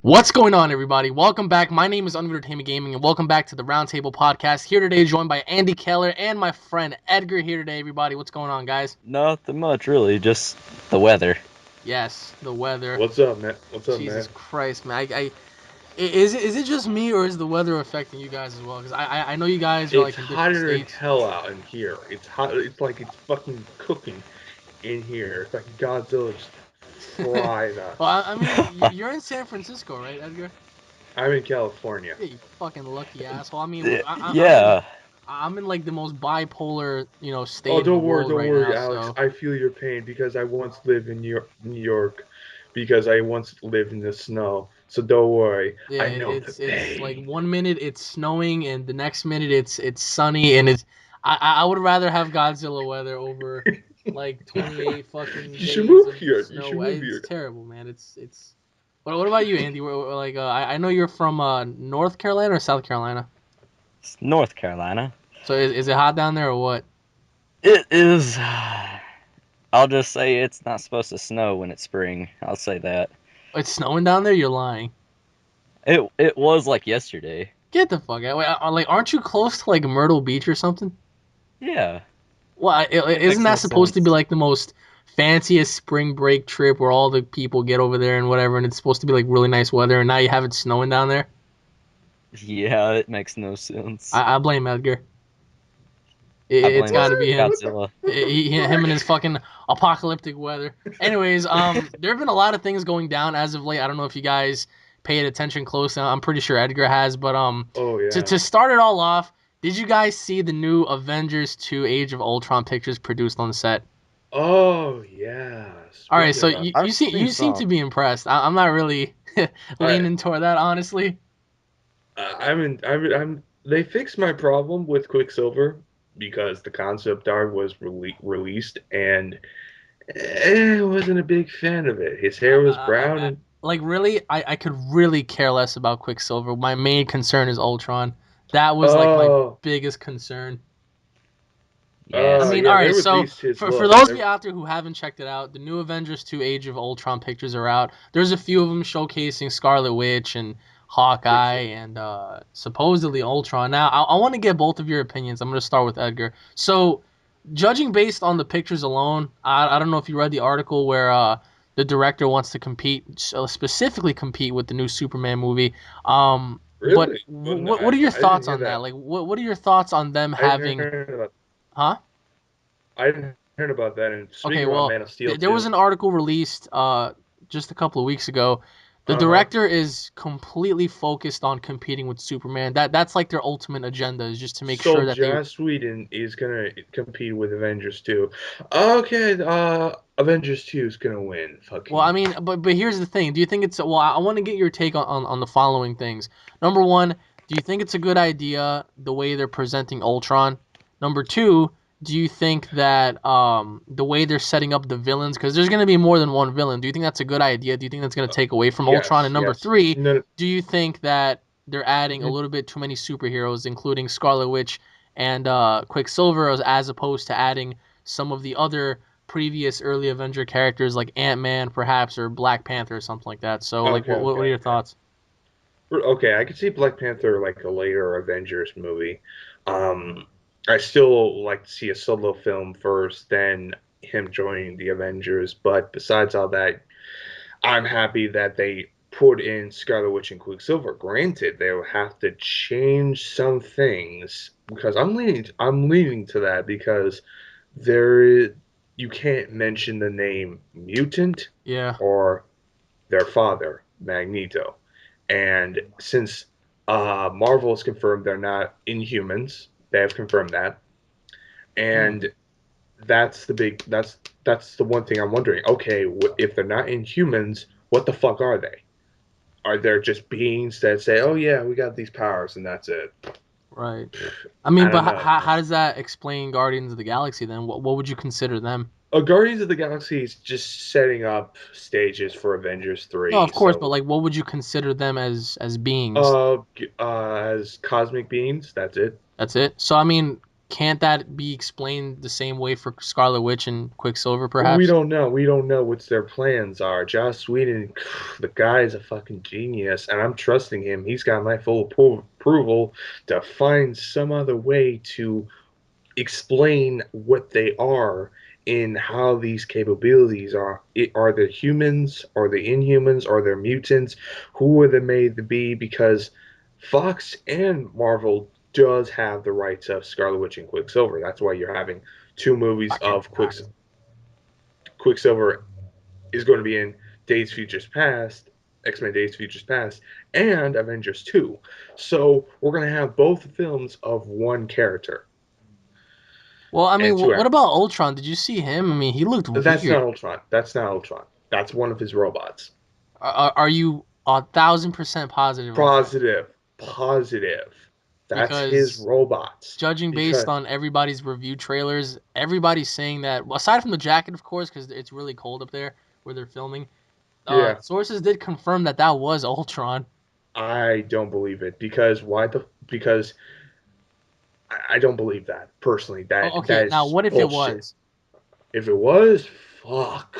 What's going on, everybody? Welcome back. My name is UnrealEntGaming, and welcome back to the Roundtable Podcast. Here today, joined by Andy Keller and my friend Edgar here today, everybody. What's going on, guys? Nothing much, really. Just the weather. Yes, the weather. What's up, man? What's up, Jesus man? Christ, man. Is it just me, or is the weather affecting you guys as well? Because I know you guys are It's like in different hotter than states. hell out in here. It's hot. It's like it's fucking cooking in here. It's like Godzilla just fried Well, us. I mean, you're in San Francisco, right, Edgar? I'm in California. Yeah, you fucking lucky asshole. I mean, Yeah. I'm in like the most bipolar, Oh, state in the world don't right worry, now. Alex. So I feel your pain because I once lived in New York, because I once lived in the snow. So don't worry. yeah, I know the it's like pain. 1 minute it's snowing and the next minute it's sunny and it's I would rather have Godzilla weather over like 28 fucking You should days move of here. You should snow. move It's here. terrible, man. It's. What about you, Andy? Like I know you're from North Carolina or South Carolina. It's North Carolina. So is it hot down there or what? It is. I'll just say it's not supposed to snow when it's spring. I'll say that. It's snowing down there. You're lying. It was like yesterday. Get the fuck out. Wait, like aren't you close to like Myrtle Beach or something? Yeah. Well, It isn't makes that no supposed to be sense. like the most fanciest spring break trip where all the people get over there and whatever, and it's supposed to be like really nice weather, and now you have it snowing down there? Yeah, it makes no sense. I blame Edgar. I It's blame got to be him. What the Godzilla. Him and his fucking apocalyptic weather. Anyways, there have been a lot of things going down as of late. I don't know if you guys paid attention closely. I'm pretty sure Edgar has, but Oh yeah. to start it all off, did you guys see the new Avengers 2 Age of Ultron pictures produced on the set? Oh yeah. All right, Speaking so about, you I've seem seen you seem to some. be impressed. I'm not really I leaning toward that, honestly. They fixed my problem with Quicksilver because the concept art was released, and I wasn't a big fan of it. His hair was brown, and Like really, I could really care less about Quicksilver. My main concern is Ultron. That was like my oh, biggest concern. I Yes. mean, all yeah, they right. So released his for look. those of you out there who haven't checked it out, the new Avengers 2 Age of Ultron pictures are out. There's a few of them showcasing Scarlet Witch and Hawkeye Quicksilver. and supposedly Ultron. Now, I want to get both of your opinions. I'm going to start with Edgar. So, judging based on the pictures alone, I don't know if you read the article where the director wants to compete, specifically compete with the new Superman movie. But Really? But no, what are your I didn't thoughts hear on that? that. Like, what are your thoughts on them I didn't having, hear about. huh? I didn't hear about that. And Okay, speaking about well, Man of Steel there was too. an article released just a couple of weeks ago. The Uh-huh. director is completely focused on competing with Superman. That's like their ultimate agenda is just to make So sure that they. Joss Whedon is gonna compete with Avengers 2. Okay, Avengers 2 is gonna win. Well, I Fucking mean, but here's the thing. Do you think it's well? I want to get your take on the following things. Number one, do you think it's a good idea the way they're presenting Ultron? Number two, do you think that the way they're setting up the villains, because there's going to be more than one villain, do you think that's a good idea? Do you think that's going to take away from Ultron? yes, And number yes. three, No, do you think that they're adding a mhm. little bit too many superheroes, including Scarlet Witch and Quicksilver, as opposed to adding some of the other previous early Avenger characters like Ant-Man perhaps or Black Panther or something like that. So like Okay, what are okay, your okay. thoughts? Okay, I could see Black Panther like a later Avengers movie. Um, I still like to see a solo film first, then him joining the Avengers. But besides all that, I'm happy that they put in Scarlet Witch and Quicksilver. Granted, they will have to change some things because I'm leaning to that because there is, you can't mention the name mutant Yeah. or their father, Magneto. And since Marvel has confirmed they're not Inhumans, they have confirmed that, Hmm. and that's the one thing I'm wondering. Okay, if they're not Inhumans, what the fuck are they? Are there just beings that say, "Oh yeah, we got these powers," and that's it? Right. I mean, I but don't know. how does that explain Guardians of the Galaxy then? What would you consider them? Guardians of the Galaxy is just setting up stages for Avengers No, 3. of course, but So, like what would you consider them as beings? as cosmic beings, that's it. That's it. So I mean, can't that be explained the same way for Scarlet Witch and Quicksilver, We perhaps? don't know. We don't know what their plans are. Joss Whedon, the guy is a fucking genius, and I'm trusting him. He's got my full approval to find some other way to explain what they are in how these capabilities are. Are they humans? Are they inhumans? Are they mutants? Who are they made to be? Because Fox and Marvel does have the rights of Scarlet Witch and Quicksilver. That's why you're having two movies of Quicksilver is going to be in Days Futures Past, X-Men Days Futures Past, and Avengers 2. So we're going to have both films of one character Well, I mean, and two what actors. about Ultron? Did you see him? I mean, he looked That's weird. not Ultron. That's not Ultron. That's one of his robots. Are you 1,000% positive on that? Positive. Positive. That's his Because robots. judging based Because on everybody's review trailers, everybody's saying that, well, aside from the jacket, of course, because it's really cold up there where they're filming, yeah, sources did confirm that that was Ultron. I don't believe it. Because why the because I don't believe that personally. Oh, That okay, now is what if it bullshit. was? If it was, fuck.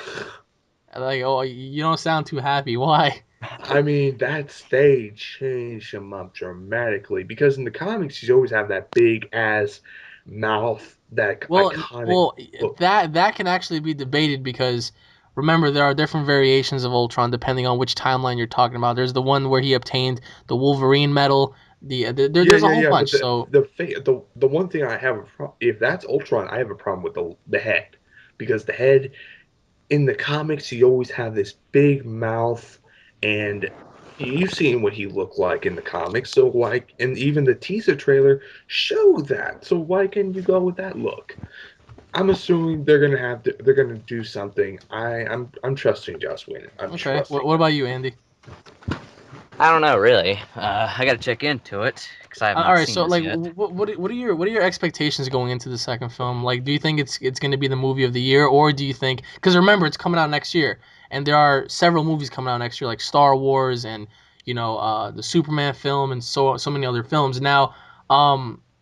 Like, oh, you don't sound too happy. Why? I mean, that's they changed him up dramatically because in the comics he's always have that big ass mouth, that iconic Well, look. that can actually be debated because remember there are different variations of Ultron depending on which timeline you're talking about. There's the one where he obtained the Wolverine medal. Yeah, There's a yeah, whole yeah. But bunch. So the one thing I have if that's Ultron, I have a problem with the head because the head in the comics he always have this big mouth, and you've seen what he looked like in the comics. So like, and even the teaser trailer showed that. So why can't you go with that look? I'm assuming they're gonna do something. I'm trusting Joss Whedon. I'm okay, trusting what him. about you, Andy? I don't know really. I got to check into it because I have All not right, seen so this like, yet. what are your expectations going into the second film? Like, do you think it's going to be the movie of the year, or do you think because remember it's coming out next year, and there are several movies coming out next year, like Star Wars and the Superman film and so many other films. Now,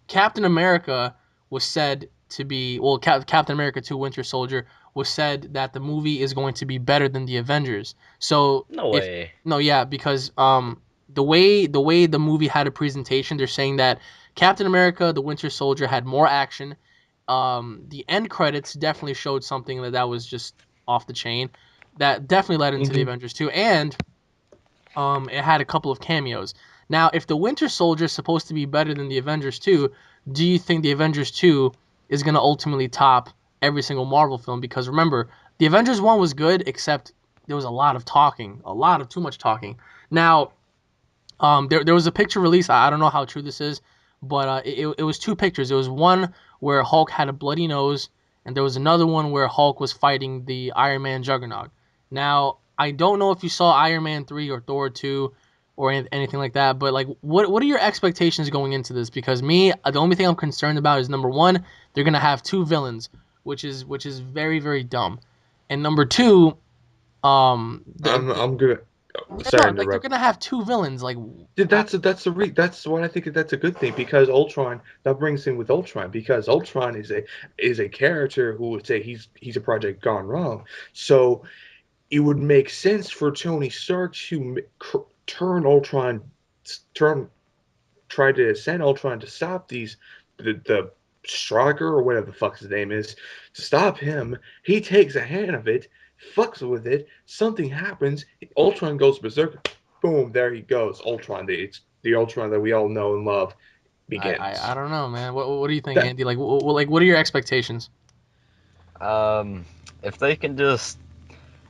Captain America was said to be Captain America 2: Winter Soldier was said that the movie is going to be better than the Avengers. So No if way. no, yeah, because the way the movie had a presentation, they're saying that Captain America: The Winter Soldier had more action. The end credits definitely showed something that was just off the chain. That definitely led into the Hmm. Avengers 2, and it had a couple of cameos. Now, if the Winter Soldier is supposed to be better than the Avengers 2, do you think the Avengers 2 is going to ultimately top every single Marvel film? Because remember, the Avengers 1 was good, except there was a lot of talking, a lot of too much talking. Now, there was a picture release. I don't know how true this is, but it was two pictures. It was one where Hulk had a bloody nose, and there was another one where Hulk was fighting the Iron Man Juggernaut. Now, I don't know if you saw Iron Man 3 or Thor 2 or anything like that, but like, what are your expectations going into this? Because me, the only thing I'm concerned about is number one, they're gonna have two villains, which is very very dumb, and number two, I'm gonna. Sorry no, to like they're interrupt. gonna have two villains, like. Dude, that's what I think that's a good thing because Ultron that brings in with Ultron because Ultron is a character who would say he's a project gone wrong. So it would make sense for Tony Stark to turn Ultron turn try to send Ultron to stop the Striker or whatever the fuck his name is to stop him. He takes a hand of it, fucks with it. Something happens. Ultron goes berserk. Boom! There he goes. Ultron. It's the Ultron that we all know and love I begins. don't know, man. What do you think, That Andy? Like what are your expectations? Um, if they can just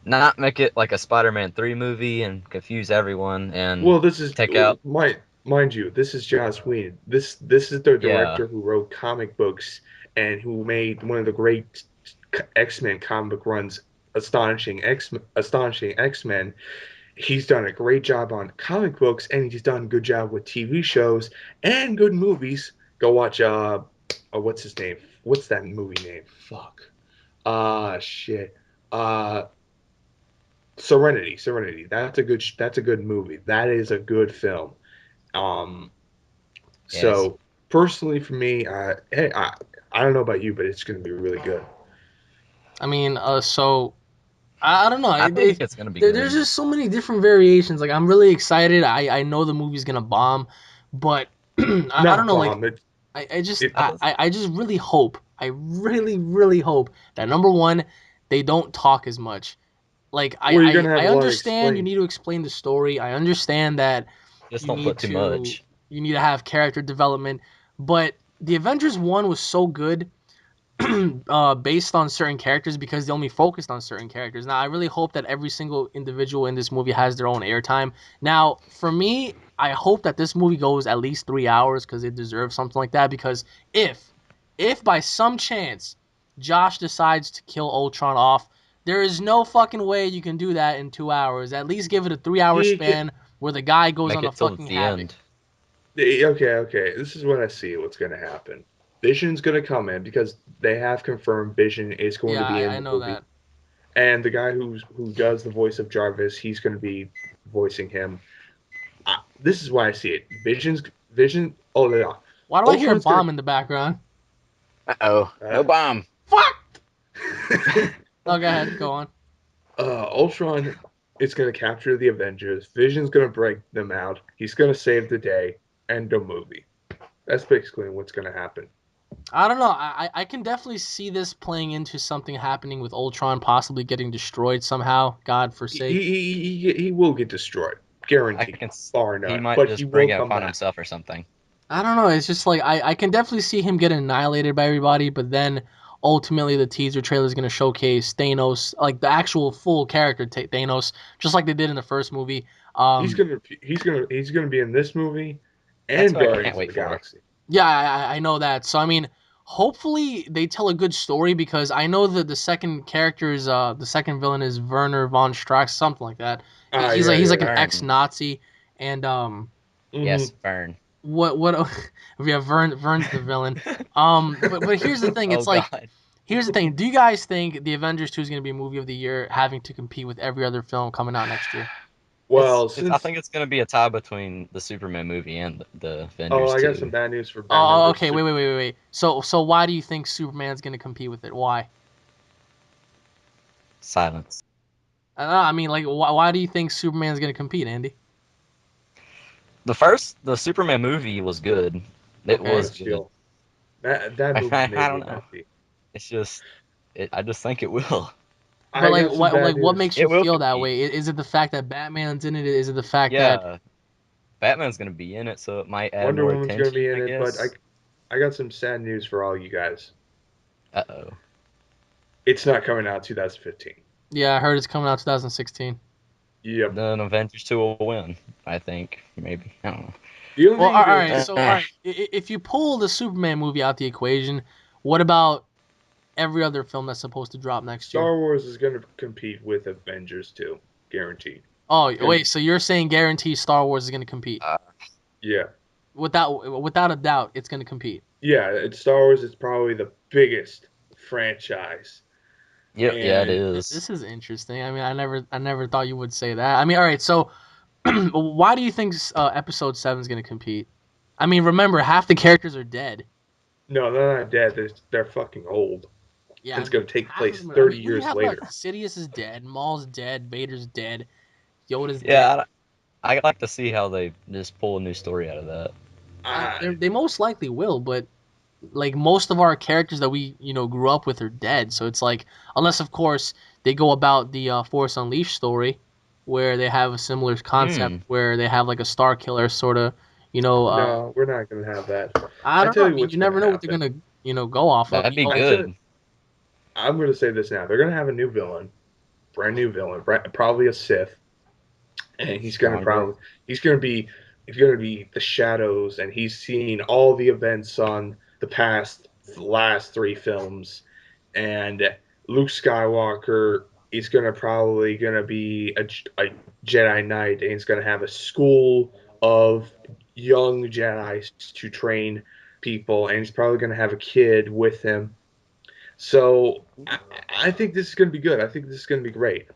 not make it like a Spider-Man 3 movie and confuse everyone and well, this is take out, mind you, this is Joss Whedon. This is the yeah, director who wrote comic books and who made one of the great X-Men comic book runs, astonishing X-Men. He's done a great job on comic books and he's done a good job with TV shows and good movies. Go watch what's his name? What's that movie name? Fuck. Shit. Uh Serenity. That's a good movie. That is a good film. Um yes. so personally for me, hey, I don't know about you, but it's going to be really good. I mean, so I don't know. I think it's gonna be There's good. just so many different variations. Like I'm really excited. I know the movie's gonna bomb, but I don't Not know. Like bomb. It I just really hope. I really hope that number one, they don't talk as much. Like Well, you're going to have I a lot to understand you explain. need to explain the story. I understand that Just you don't need put too to much. you need to have character development. But the Avengers one was so good based on certain characters because they only focused on certain characters. Now, I really hope that every single individual in this movie has their own airtime. Now, for me, I hope that this movie goes at least 3 hours because it deserves something like that. Because if, if by some chance Josh decides to kill Ultron off, there is no fucking way you can do that in 2 hours. At least give it a 3 hour He can, span where the guy goes Make on a it till fucking the havoc. end. okay. This is what I see what's going to happen. Vision's going to come in because they have confirmed Vision is going to Yeah, be in I the know movie. that. And the guy who does the voice of Jarvis, he's going to be voicing him. This is why I see it. Vision. Oh yeah, Why do I hear a Ultron's gonna. bomb in the background? Uh-oh. Uh, No bomb. Fuck! Oh, go ahead. Go on. Ultron is gonna capture the Avengers. Vision's gonna break them out. He's gonna save the day. End of movie. That's basically what's gonna happen. I don't know. I can definitely see this playing into something happening with Ultron possibly getting destroyed somehow. God He forsake. he will get destroyed, I guaranteed, can. bar He none. might But he just will bring it come upon back. himself or something. I don't know. It's just like I can definitely see him getting annihilated by everybody, but then ultimately the teaser trailer is going to showcase Thanos, like the actual full character Thanos, just like they did in the first movie. Um, He's gonna be in this movie That's and what I can't Guardians of wait the for. Galaxy. yeah, I know that. So I mean, hopefully they tell a good story because I know that the second character is the second villain is Werner von Strax, something like that. Ah, He's like an yeah. Vern. ex-Nazi, and Mm-hmm. Yes, Vern. what yeah, Vern's the villain. But here's the thing. It's Oh like God. here's the thing. Do you guys think the Avengers 2 is going to be movie of the year, having to compete with every other film coming out next year? Well, I since think it's gonna be a tie between the Superman movie and the oh, Avengers I got some 2. bad news for Batman Oh, versus okay. Superman. Wait. So why do you think Superman's going to compete with it? Why? Silence. I mean, like, why do you think Superman's going to compete, Andy? The Superman movie was good. It Okay. was But good. still, that movie I made me don't know. happy. It's just, I just think it will. But I got some bad what news. makes you It will feel that compete. way? Is it the fact that Batman's in it? Is it the fact that Yeah, Batman's gonna be in it, so it might add Wonder more Woman's gonna be attention, in I it, but guess. I got some sad news for all you guys. Uh-oh. It's not coming out 2015. yeah, I heard it's coming out 2016. Yep. Then Avengers 2 will win, I think. Maybe. I don't know. The only Well, thing all that right. So, all right. If you pull the Superman movie out the equation, what about every other film that's supposed to drop next year? Star Wars is gonna compete with Avengers 2, guaranteed. Oh, Gonna wait. So you're saying guarantee Star Wars is going to compete Uh, yeah, without a doubt, it's going to compete. yeah. It's Star Wars. It's probably the biggest franchise, yep, yeah, it and is. This is interesting. I mean, I never thought you would say that. I mean, all right. So, why do you think Episode 7 is going to compete? I mean, remember half the characters are dead. no, they're not dead. They're fucking old. Yeah, And I it's gonna mean, take half of place them. I 30 mean, what do you years have left? later. Sidious is dead. Maul's dead. Vader's dead. Yoda's dead. Yeah, I like to see how they just pull a new story out of that. I They most likely will, but like most of our characters that we grew up with are dead. So it's like unless of course they go about the Force Unleashed story, where they have a similar concept Hmm. where they have like a Star Killer sort of, you know. no, we're not gonna have that. I I don't know. tell I you mean, what's you gonna never know what they're happen. gonna go off of. That'd be I tell good. I'm gonna say this now. They're gonna have a new villain, brand new villain, probably a Sith, and Stronger. he's gonna be he's gonna be the shadows, and he's seen all the events on the last three films, and Luke Skywalker is gonna be a Jedi Knight, and he's gonna have a school of young Jedi's to train people, and he's probably gonna have a kid with him. So I think this is gonna be good. I think this is gonna be great.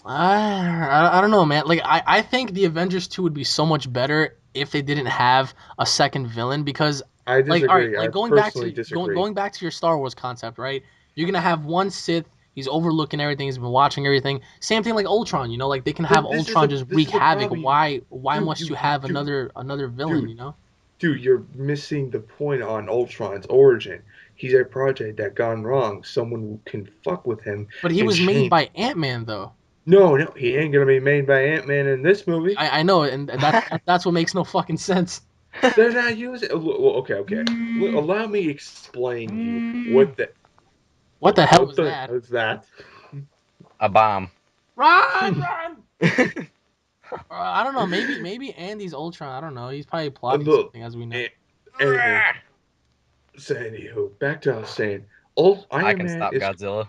I don't know, man. Like I think the Avengers 2 would be so much better if they didn't have a second villain because I Like, all right, disagree. I like personally disagree. going back to your Star Wars concept, right? You're gonna have one Sith. He's overlooking everything. He's been watching everything. Same thing like Ultron. You know, like they can have But this is Ultron the just this wreak is the havoc. problem, Why dude. must you have another villain? Dude, You know. dude, you're missing the point on Ultron's origin. He's a project that gone wrong. Someone can fuck with him But he and was made change. by Ant-Man though. No, no, he ain't gonna be made by Ant-Man in this movie. I know, and that's what makes no fucking sense. They're not using. Well, okay, okay. Allow me explain you What the hell what was the that? hell is that? A bomb. Run, run! I don't know. Maybe Andy's Ultron. I don't know. He's probably plotting Look, something as we know. a- anywho, so anywho, back to what I was saying. I Iron can Man stop is. Godzilla.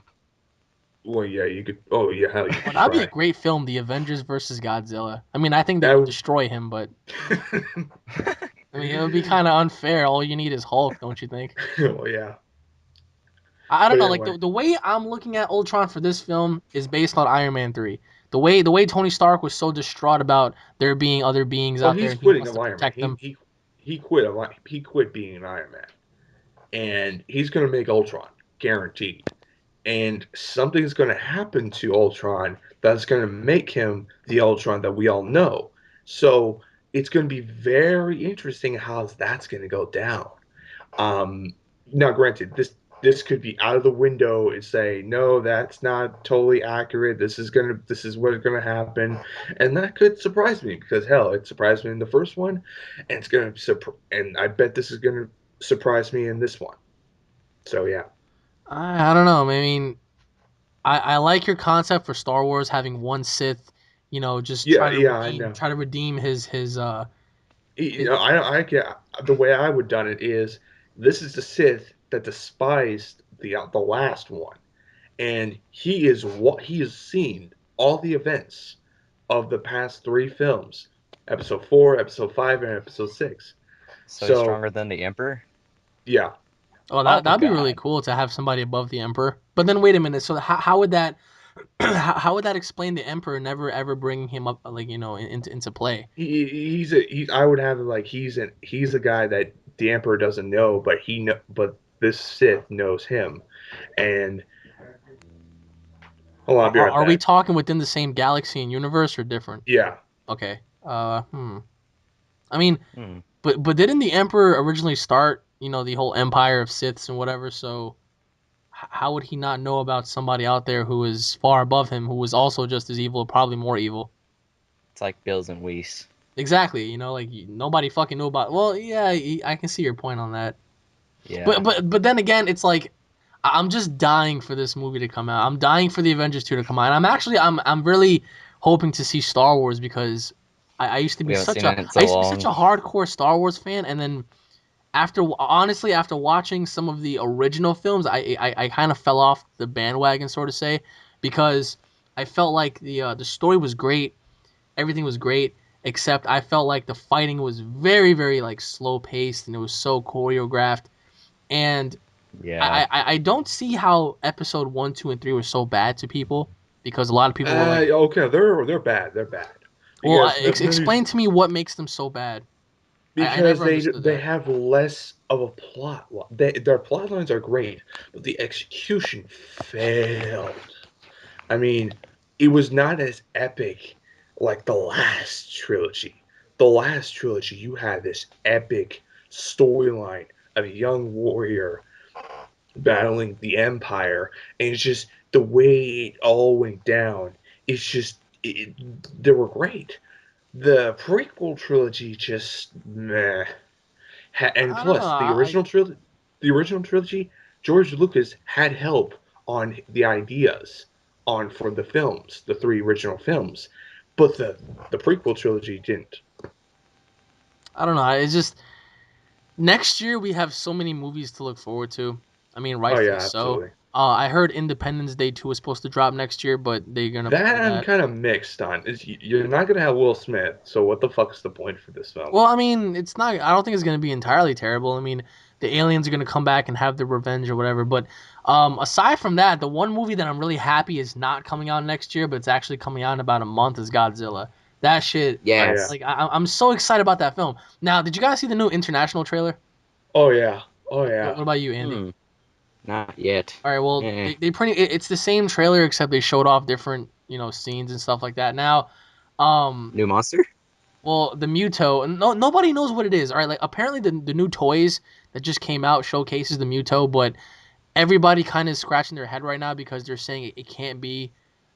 Well, yeah, you could. Oh, yeah, hell, you Oh, could that'd be a try. great film, The Avengers versus Godzilla. I mean, I think they That would would. destroy him, but I mean, it would be kind of unfair. All you need is Hulk, don't you think? Oh, yeah. I don't But know. Like anyway, the way I'm looking at Ultron for this film is based on Iron Man 3. The way Tony Stark was so distraught about there being other beings well, out there he's and he quitting wants of to Iron Man. protect them. He quit. He quit being an Iron Man, and he's gonna make Ultron, guaranteed. And something's gonna happen to Ultron that's gonna make him the Ultron that we all know. So it's gonna be very interesting how that's gonna go down. Um, Now, granted, this could be out of the window and say, no, that's not totally accurate. This is what's gonna happen, and that could surprise me because hell, it surprised me in the first one, and and I bet this is gonna surprise me in this one. So yeah, I don't know. I mean, I like your concept for Star Wars having one Sith, just yeah, yeah, I know. try to redeem You his know, I get the way I would done it is this is the Sith that despised the last one, and he has seen all the events of the past three films, Episode 4, Episode 5, and Episode 6. So he's So stronger than the Emperor? yeah, Oh, Oh that'd be really god. cool to have somebody above the Emperor. But then wait a minute. So how would that how would that explain the Emperor never ever bringing him up like into play? I would have it like he's a guy that the Emperor doesn't know, but this Sith knows him. And hold on, I'll be right Are we back. talking within the same galaxy and universe or different? Yeah, Okay. I mean, Hmm. but didn't the Emperor originally start the whole empire of Siths and whatever? So how would he not know about somebody out there who is far above him, who was also just as evil, probably more evil? It's like Bills and Weiss. Exactly. Like nobody fucking knew about. Well, yeah, I can see your point on that. But Yeah. but but then again, it's like I'm just dying for this movie to come out. I'm dying for the Avengers 2 to come out. And I'm really hoping to see Star Wars because I used to We be haven't such seen a it in I so used to be such long. a hardcore Star Wars fan, and then after watching some of the original films, I kind of fell off the bandwagon, sort of say, because I felt like the story was great, everything was great, except I felt like the fighting was very very like slow paced and it was so choreographed, and Yeah. I don't see how episode 1, 2, and 3 were so bad to people because a lot of people were like, okay, they're bad. They're bad well, because explain to me what makes them so bad. I because never understood they that. have less of a plot. Their plot lines are great, but the execution failed. I mean, it was not as epic like the last trilogy. The last trilogy, you had this epic storyline of a young warrior battling the Empire, and it's just the way it all went down. It's just they were great. The prequel trilogy just meh. And I don't know. plus, the original trilogy, George Lucas had help on the ideas on for the films, the three original films, but the prequel trilogy didn't. I don't know. It's just next year we have so many movies to look forward to. I mean, Oh rightfully yeah, so. absolutely. I heard Independence Day 2 is supposed to drop next year, but they're gonna That play I'm that. kind of mixed on. You're not gonna have Will Smith, so what the fuck's the point for this film? Well, I mean, it's not. I don't think it's gonna be entirely terrible. I mean, the aliens are gonna come back and have their revenge or whatever. But aside from that, the one movie that I'm really happy is not coming out next year, but it's actually coming out in about a month is Godzilla. That shit, Oh yeah. Yes. like I'm so excited about that film. Now, did you guys see the new international trailer? Oh yeah. Oh What yeah. about you, Andy? Hmm. Not yet. All right, well, Eh. they pretty it's the same trailer except they showed off different, scenes and stuff like that. Now, um, New monster? well, the Muto, no nobody knows what it is. All right, like apparently the new toys that just came out showcases the Muto, but everybody kind of scratching their head right now because they're saying it can't be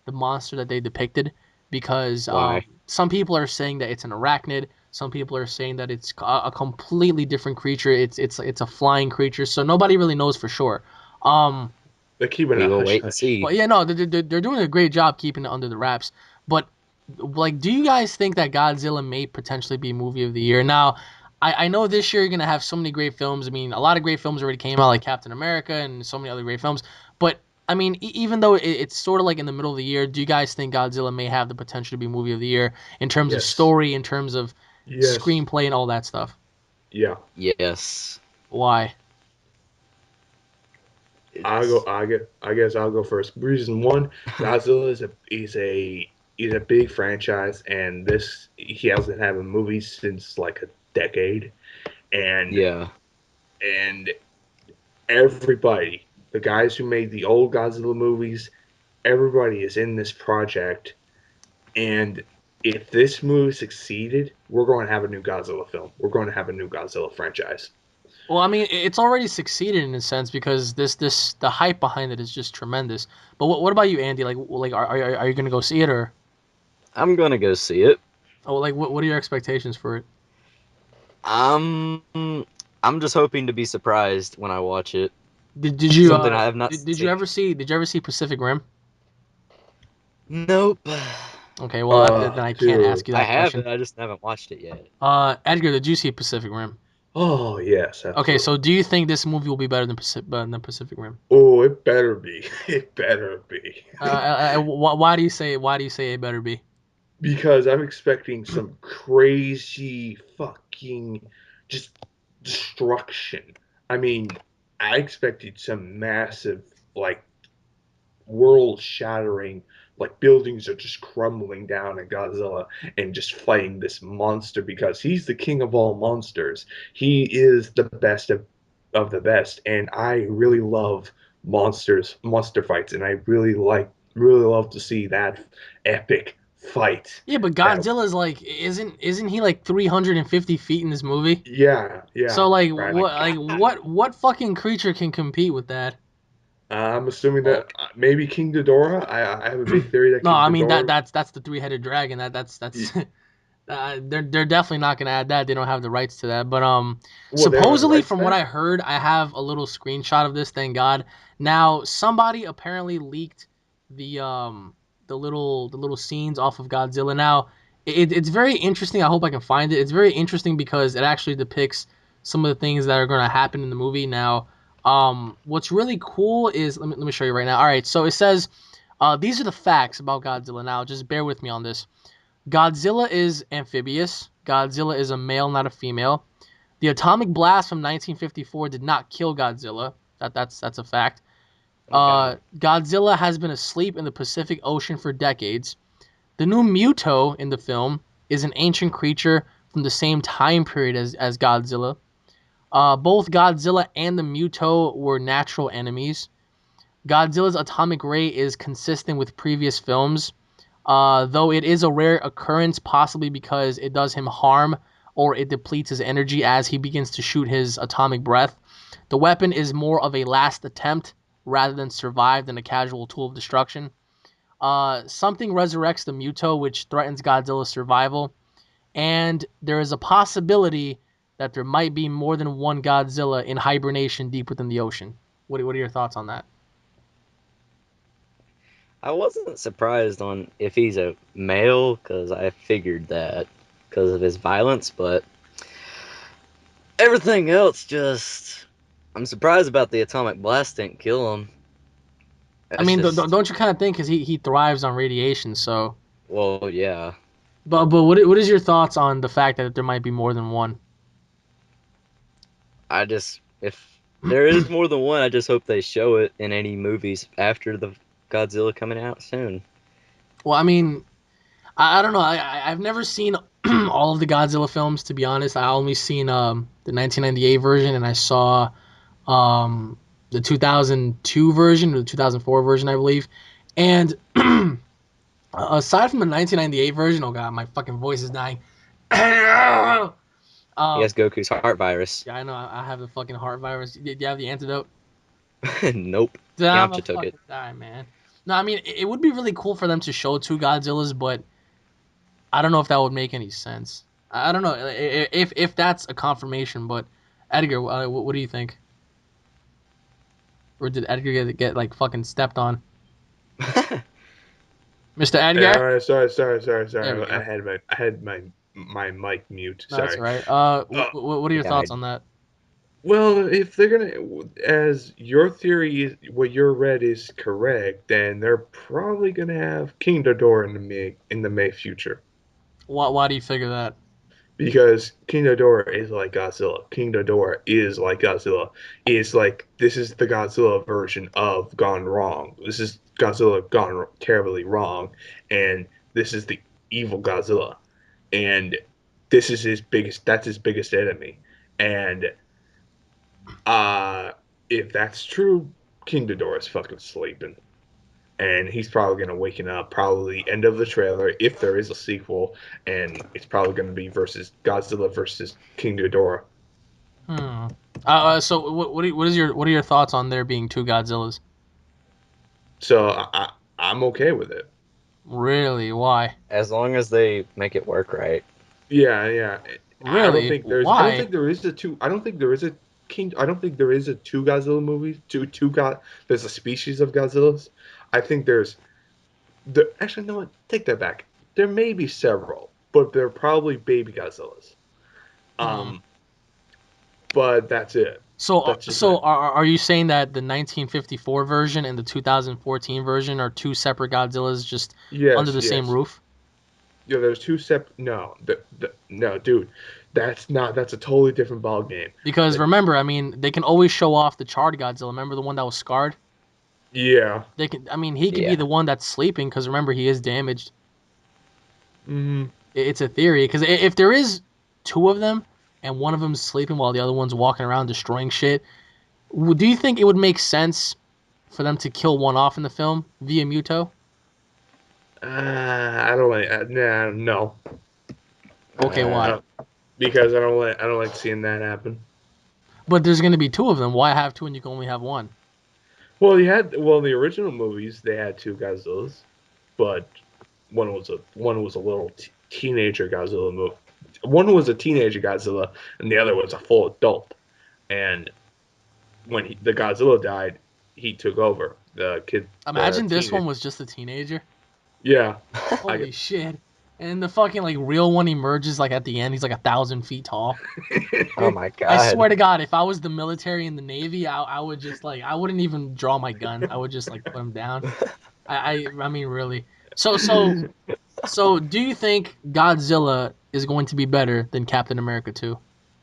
the monster that they depicted because Why? some people are saying that it's an arachnid. Some people are saying that it's a completely different creature. It's a flying creature, so nobody really knows for sure. Um, They're keeping We a will hush wait and hush. see. but yeah, no, they're doing a great job keeping it under the wraps. But like, do you guys think that Godzilla may potentially be movie of the year? Now, I know this year you're gonna have so many great films. I mean, a lot of great films already came out, like Captain America and so many other great films. But I mean, even though it's sort of like in the middle of the year, do you guys think Godzilla may have the potential to be movie of the year in terms of Yes. story, in terms of Yes. screenplay, and all that stuff? Yeah. Yes. Why? I'll go. It's I guess I'll go first. Reason one: Godzilla is a big franchise, and this he hasn't had a movie since like a decade, and yeah. and everybody, the guys who made the old Godzilla movies, everybody is in this project, and if this movie succeeded, we're going to have a new Godzilla film. We're going to have a new Godzilla franchise. Well, I mean, it's already succeeded in a sense because the hype behind it is just tremendous. But what about you, Andy? Like are you gonna go see it or I'm gonna go see it. like what are your expectations for it? I'm I'm just hoping to be surprised when I watch it. Did you Something I have not did you seen. ever see Pacific Rim? Nope. Okay, well then I can't ask Dude. you I that have question. it. I just haven't watched it yet. Edgar, did you see Pacific Rim? Oh yes, Okay, absolutely. so do you think this movie will be better than Pacific Rim? Oh, it better be. It better be. Why do you say it better be? Because I'm expecting some crazy fucking just destruction. I mean, I expected some massive, like, world shattering, like, buildings are just crumbling down at Godzilla and just fighting this monster because he's the king of all monsters. He is the best of the best. And I really love monster fights, and I really love to see that epic fight. Yeah, but That Godzilla's like isn't he like 350 feet in this movie? Yeah, So yeah, like Oh my right. god. what fucking creature can compete with that? I'm assuming Well, that maybe King Ghidorah. I have a big theory that No, King I mean Ghidorah. that's the three-headed dragon. That's y- they're definitely not gonna add that. They don't have the rights to that. But Well, they don't have the supposedly rights to from what that. I heard, I have a little screenshot of this. Thank God. Now somebody apparently leaked the um the little scenes off of Godzilla. Now it's very interesting. I hope I can find it. It's very interesting because it actually depicts some of the things that are gonna happen in the movie. Now, what's really cool is let me show you right now. All right, so it says. These are the facts about Godzilla. Now, just bear with me on this. Godzilla is amphibious. Godzilla is a male, not a female. The atomic blast from 1954 did not kill Godzilla. That's a fact. okay. Godzilla has been asleep in the Pacific Ocean for decades. The new Muto in the film is an ancient creature from the same time period as Godzilla. Both Godzilla and the Muto were natural enemies. Godzilla's atomic ray is consistent with previous films, though it is a rare occurrence, possibly because it does him harm or it depletes his energy as he begins to shoot his atomic breath. The weapon is more of a last attempt rather than survive than a casual tool of destruction. Something resurrects the Muto, which threatens Godzilla's survival, and there is a possibility that there might be more than one Godzilla in hibernation deep within the ocean. What are your thoughts on that? I wasn't surprised on if he's a male because I figured that because of his violence, but everything else just. I'm surprised about the atomic blast didn't kill him. I That's mean, just. don't you kind of think because he thrives on radiation? So, Well, yeah. but what is your thoughts on the fact that there might be more than one? I just. If there is more than one, I just hope they show it in any movies after the Godzilla coming out soon. Well, I mean, I don't know. I've never seen all of the Godzilla films to be honest. I only seen the 1998 version, and I saw the 2002 version or the 2004 version, I believe. And aside from the 1998 version, oh god, my fucking voice is dying. He has Goku's heart virus. Yeah, I know. I have the fucking heart virus. Do you have the antidote? Nope. Then I'm a Yamcha took it. fucking die, man. No, I mean it would be really cool for them to show two Godzillas, but I don't know if that would make any sense. I don't know if that's a confirmation. But Edgar, what do you think? Or did Edgar get like fucking stepped on? Mr. Edgar? Yeah, sorry. There we go. I had my mic mute. No, that's Sorry. all right. What are He your thoughts died. on that? Well, if they're gonna, as your theory is, what your read is correct, then they're probably gonna have King Ghidorah in the May future, Why do you figure that? because King Ghidorah is like Godzilla. King Ghidorah is like Godzilla. It's like this is the Godzilla version of gone wrong. This is Godzilla gone terribly wrong, and this is the evil Godzilla, and this is his biggest. That's his biggest enemy, and if that's true, King Ghidorah is fucking sleeping, and he's probably gonna waken up probably end of the trailer if there is a sequel, and it's probably gonna be versus Godzilla versus King Ghidorah. Hmm. So what are your thoughts on there being two Godzillas? So I'm okay with it. Really? Why? As long as they make it work right. Yeah. Really? I don't Why? think there is a two. I don't think there is a King. I don't think there is a two Godzilla movie. Two God. There's a species of Godzillas. I think there's actually, no, what? Take that back. There may be several, but they're probably baby Godzillas. Hmm. Um, but that's it. That's just So my are you saying that the 1954 version and the 2014 version are two separate Godzillas just under yes, the same yes. roof? Yeah, there's two separate. No, no, dude, that's not. That's a totally different ball game. Because But remember, I mean, they can always show off the charred Godzilla. Remember the one that was scarred? yeah. They can. I mean, he could be Yeah. the one that's sleeping because remember he is damaged. Mm, It's a theory because if there is two of them and one of them's sleeping while the other one's walking around destroying shit, do you think it would make sense for them to kill one off in the film via Muto? I don't like. Nah, no. Okay, why? Uh, Because I don't like. I don't like seeing that happen. But there's going to be two of them. Why have two and you can only have one? Well, the original movies they had two Godzillas, but one was a little teenager Godzilla movie. One was a teenager Godzilla, and the other was a full adult. And when the Godzilla died, he took over the Imagine this teenage. one was just a teenager. Yeah, Holy shit. And the fucking like real one emerges like at the end. He's like 1,000 feet tall. oh my I swear god. to God, if I was the military and the Navy, I would just like I wouldn't even draw my gun. I would just like put him down. I mean really. So do you think Godzilla is going to be better than Captain America 2?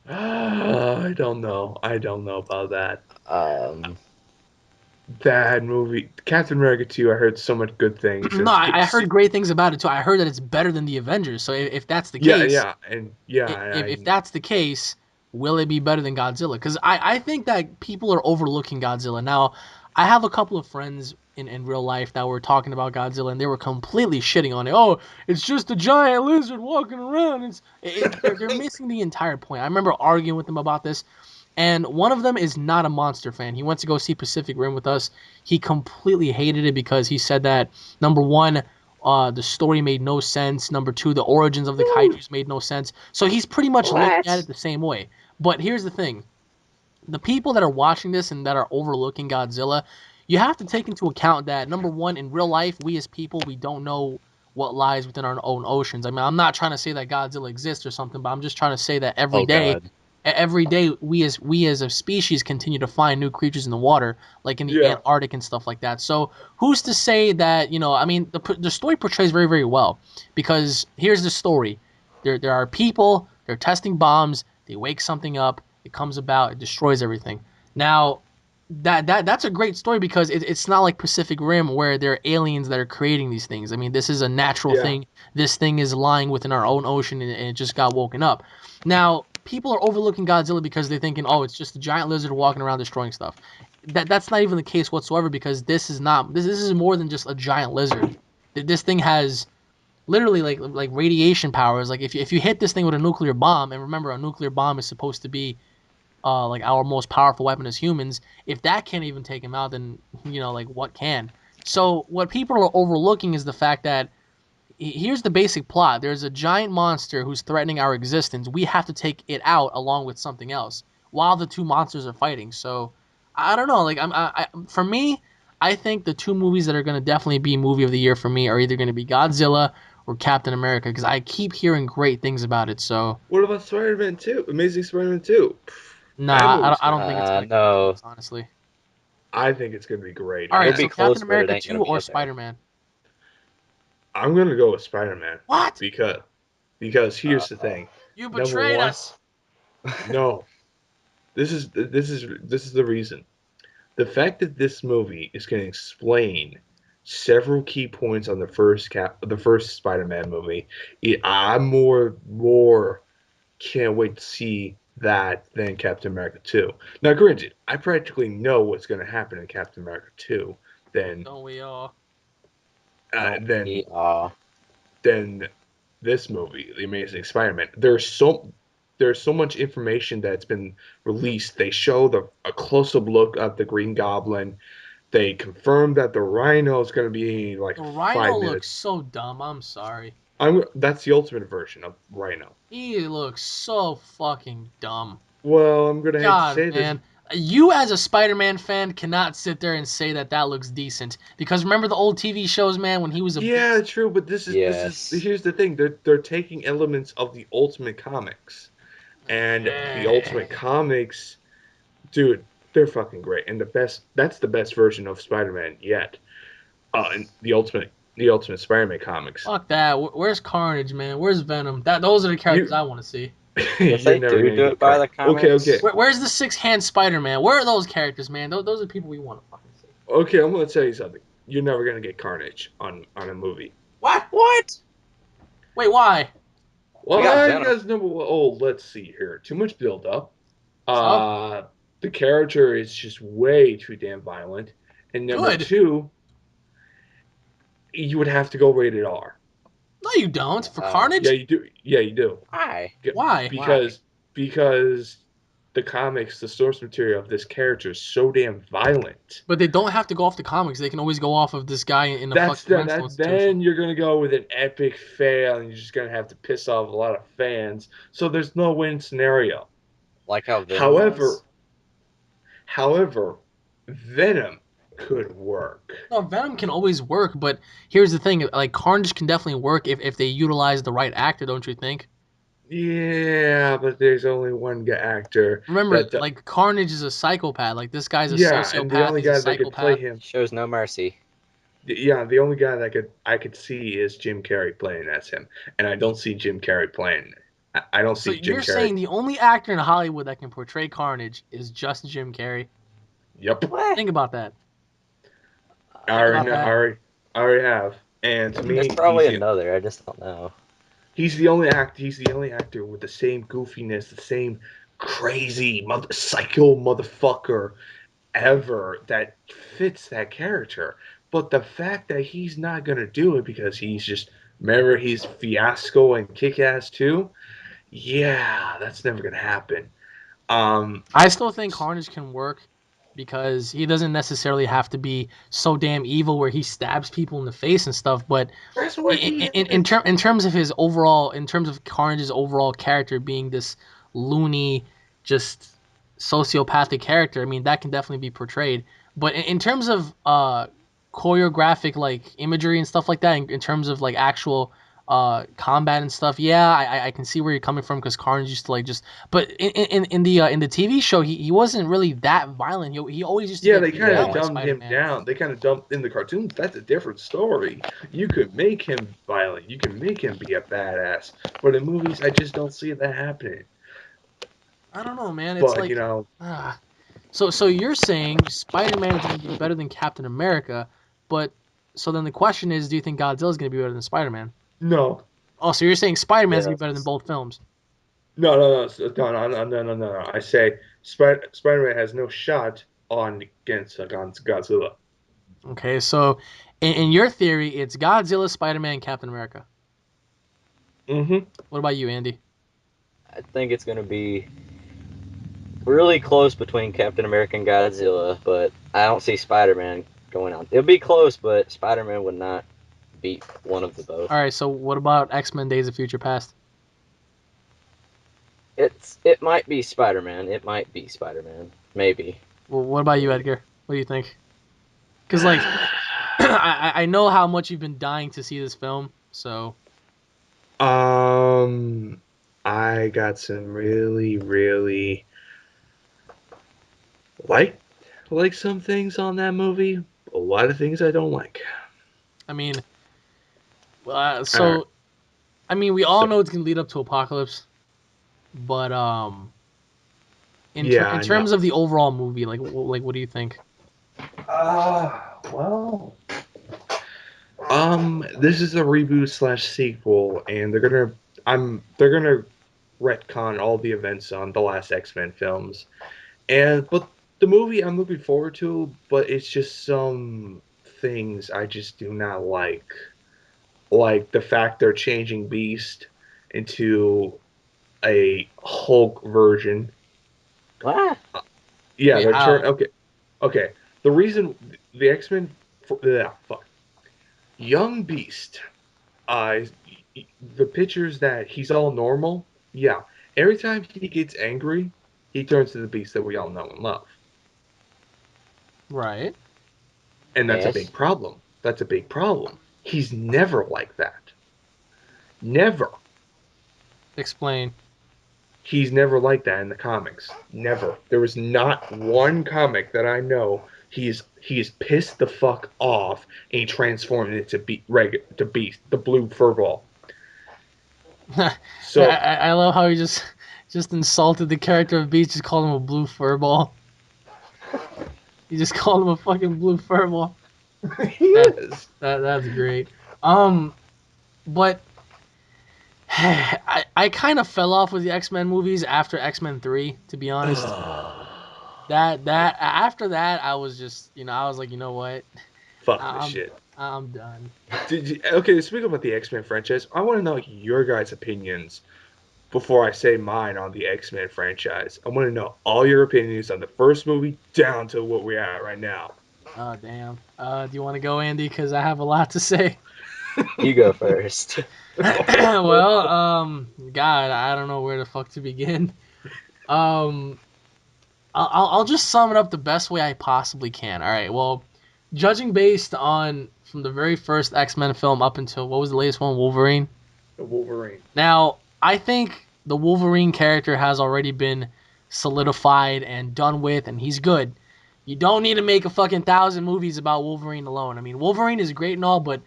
I don't know. I don't know about that. Um, That movie, Captain America 2, I heard so much good things. No, I heard great things about it too. I heard that it's better than the Avengers. So if that's the yeah, case, yeah, and yeah, if that's the case, will it be better than Godzilla? Because I think that people are overlooking Godzilla. Now, I have a couple of friends in real life that were talking about Godzilla and they were completely shitting on it. Oh, it's just a giant lizard walking around. They're missing the entire point. I remember arguing with them about this. And one of them is not a monster fan. He went to go see Pacific Rim with us. He completely hated it because he said that number one, the story made no sense. Number two, the origins of the kaiju's made no sense. So he's pretty much looking at it what? the same way. But here's the thing: the people that are watching this and that are overlooking Godzilla, you have to take into account that number one, in real life, we as people, we don't know what lies within our own oceans. I mean, I'm not trying to say that Godzilla exists or something, but I'm just trying to say that Oh god. every day we as a species continue to find new creatures in the water, like in the yeah, Antarctic and stuff like that. So who's to say that, I mean, the story portrays very, very well, because here's the story: there are people, they're testing bombs, they wake something up, it comes about, it destroys everything. Now that's a great story because it's not like Pacific Rim where there are aliens that are creating these things. I mean, this is a natural yeah. thing. This thing is lying within our own ocean, and it just got woken up. Now people are overlooking Godzilla because they're thinking, oh, it's just a giant lizard walking around destroying stuff. That's not even the case whatsoever, because this is not this is more than just a giant lizard. This thing has literally like radiation powers. Like if you hit this thing with a nuclear bomb, and remember, a nuclear bomb is supposed to be like our most powerful weapon as humans. If that can't even take him out, then like what can? So what people are overlooking is the fact that here's the basic plot. There's a giant monster who's threatening our existence. We have to take it out along with something else while the two monsters are fighting. So I don't know. Like for me, I think the two movies that are going to definitely be movie of the year for me are either going to be Godzilla or Captain America, because I keep hearing great things about it. So What about Spider-Man 2? Amazing Spider-Man 2. That nah, movie's I gonna don't think it's be. going to come No. close, honestly. I think it's gonna be great. All It'll right, be so Captain close, but it America ain't gonna 2 be or up there. Spider-Man? I'm gonna go with Spider-Man What? because here's the thing. You Number betrayed one, us. no. This is the reason. The fact that this movie is going to explain several key points on the first Spider-Man movie, I more can't wait to see that than Captain America 2. Now, granted, I practically know what's going to happen in Captain America 2 than Don't we all? uh, Don't than we all? than this movie, The Amazing Spider-Man. There's so much information that's been released. They show a close-up look at the Green Goblin. They confirmed that the Rhino is going to be like The Rhino 5 minutes. looks so dumb. I'm sorry. That's the ultimate version of Rhino. He looks so fucking dumb. Well, I'm gonna hate to God, say this. man. You as a Spider-Man fan cannot sit there and say that that looks decent. Because remember the old TV shows, man, when he was a Yeah, beast? true, but this is Yes. here's the thing. They're taking elements of the Ultimate Comics, and the Ultimate Eh. Comics, dude, they're fucking great. And that's the best version of Spider-Man yet. And the Ultimate Spider-Man comics. Fuck that. Where's Carnage, man? Where's Venom? Those are the characters You I want to see. If you're they never do gonna do it get by caught. the Okay, okay, comics, Where's the six-hand Spider-Man? Where are those characters, man? Those are people we want to fucking see. okay. I'm gonna tell you something. You're never gonna get Carnage on a movie. What? what? Wait, why? We got Why? Venom. Because number one, oh, let's see here. Too much build up. So? Uh, the character is just way too damn violent. And number Good. two, you would have to go rated R. No, you don't. For Yeah, Carnage? you do. Yeah, you do. Why? Why? Why? Because the comics, the source material of this character is so damn violent. But they don't have to go off the comics. They can always go off of this guy in a That's fucking the, mental that. institution. Then you're gonna go with an epic fail, and you're just gonna have to piss off a lot of fans. So there's no win scenario. Like how Venom However, was? however, Venom could work. No, Venom can always work, but here's the thing: like Carnage can definitely work if they utilize the right actor, don't you think? Yeah, but there's only one actor Remember, that. like Carnage is a psychopath. Like this guy's a Yeah, and the sociopath. only He's a guy that could play psychopath. him. Shows no mercy. Yeah, the only guy that I could see is Jim Carrey playing as him, and I don't see Jim Carrey playing. I don't So see Jim you're Carrey. saying the only actor in Hollywood that can portray Carnage is just Jim Carrey? Yep, What? Think about that. I Think already about know. that. I already have. And to There's me, probably another. I just don't know. he's the only act. He's the only actor with the same goofiness, the same crazy psycho motherfucker ever that fits that character. But the fact that he's not gonna do it because he's just remember he's Fiasco and Kick Ass too. Yeah, that's never gonna happen. Um, I still think Carnage can work because he doesn't necessarily have to be so damn evil where he stabs people in the face and stuff. But that's what he in terms of his overall, in terms of Carnage's overall character being this loony, just sociopathic character, I mean that can definitely be portrayed. But in terms of choreographic like imagery and stuff like that, in terms of like actual combat and stuff, yeah, I can see where you're coming from because Carnage used to like just. But in the TV show, he wasn't really that violent. He always used to Yeah, get they beaten kind down of by dumbed Spider him Man. down. They kind of dumped in the cartoons. That's a different story. You could make him violent. You can make him be a badass. But in movies, I just don't see that happening. I don't know, man. It's But like ah. So you're saying Spider-Man is going to be better than Captain America, but so then the question is, do you think Godzilla is going to be better than Spider-Man? no, Oh, so you're saying Spider-Man is going to be better than Yes. both films? No. I say Spider-Man has no shot on against Godzilla. Okay, so in your theory, it's Godzilla, Spider-Man, Captain America. Mm-hmm. What about you, Andy? I think it's gonna be really close between Captain America and Godzilla, but I don't see Spider-Man going on. It'll be close, but Spider-Man would not beat one of the both. All right, so what about X-Men: Days of Future Past? It might be Spider-Man. It might be Spider-Man. Maybe. Well, what about you, Edgar? What do you think? Because like, I know how much you've been dying to see this film, so Um, I got some really like some things on that movie. A lot of things I don't like. I mean, All right. we all So know it's gonna lead up to Apocalypse, but yeah, in I know. terms of the overall movie, what do you think? Well, this is a reboot slash sequel, and they're gonna retcon all the events on the last X-Men films. But the movie I'm looking forward to, but it's just some things I just do not like. Like the fact they're changing Beast into a Hulk version. What? Yeah, Wait, they're how? turn okay. The reason the X-Men fuck. Young Beast, uh the pictures that he's all normal, yeah. Every time he gets angry, he turns to the beast that we all know and love. Right. And that's a Yes. big problem. That's a big problem. He's never like that. Never. Explain. He's never like that in the comics. Never. There was not one comic that I know he's pissed the fuck off and he transformed it to Beast, the blue furball. So I love how he just insulted the character of Beast, just called him a blue furball. He just called him a fucking blue furball. he That is. that's great. Um, but I kind of fell off with the X-Men movies after X-Men 3, to be honest. That after that I was just, I was like, you know what? Fuck this I'm shit. I'm done. Okay, speaking about the X-Men franchise, I want to know your guys' opinions before I say mine on the X-Men franchise. I want to know all your opinions on the first movie down to what we're at right now. Oh damn. Do you want to go, Andy? Because I have a lot to say. You go first. Well, God, I don't know where the fuck to begin. Um, I'll just sum it up the best way I possibly can. All right. Well, judging based on from the very first X-Men film up until what was the latest one, Wolverine. The Wolverine. Now, I think the Wolverine character has already been solidified and done with, and he's good. You don't need to make a fucking 1,000 movies about Wolverine alone. I mean, Wolverine is great and all, but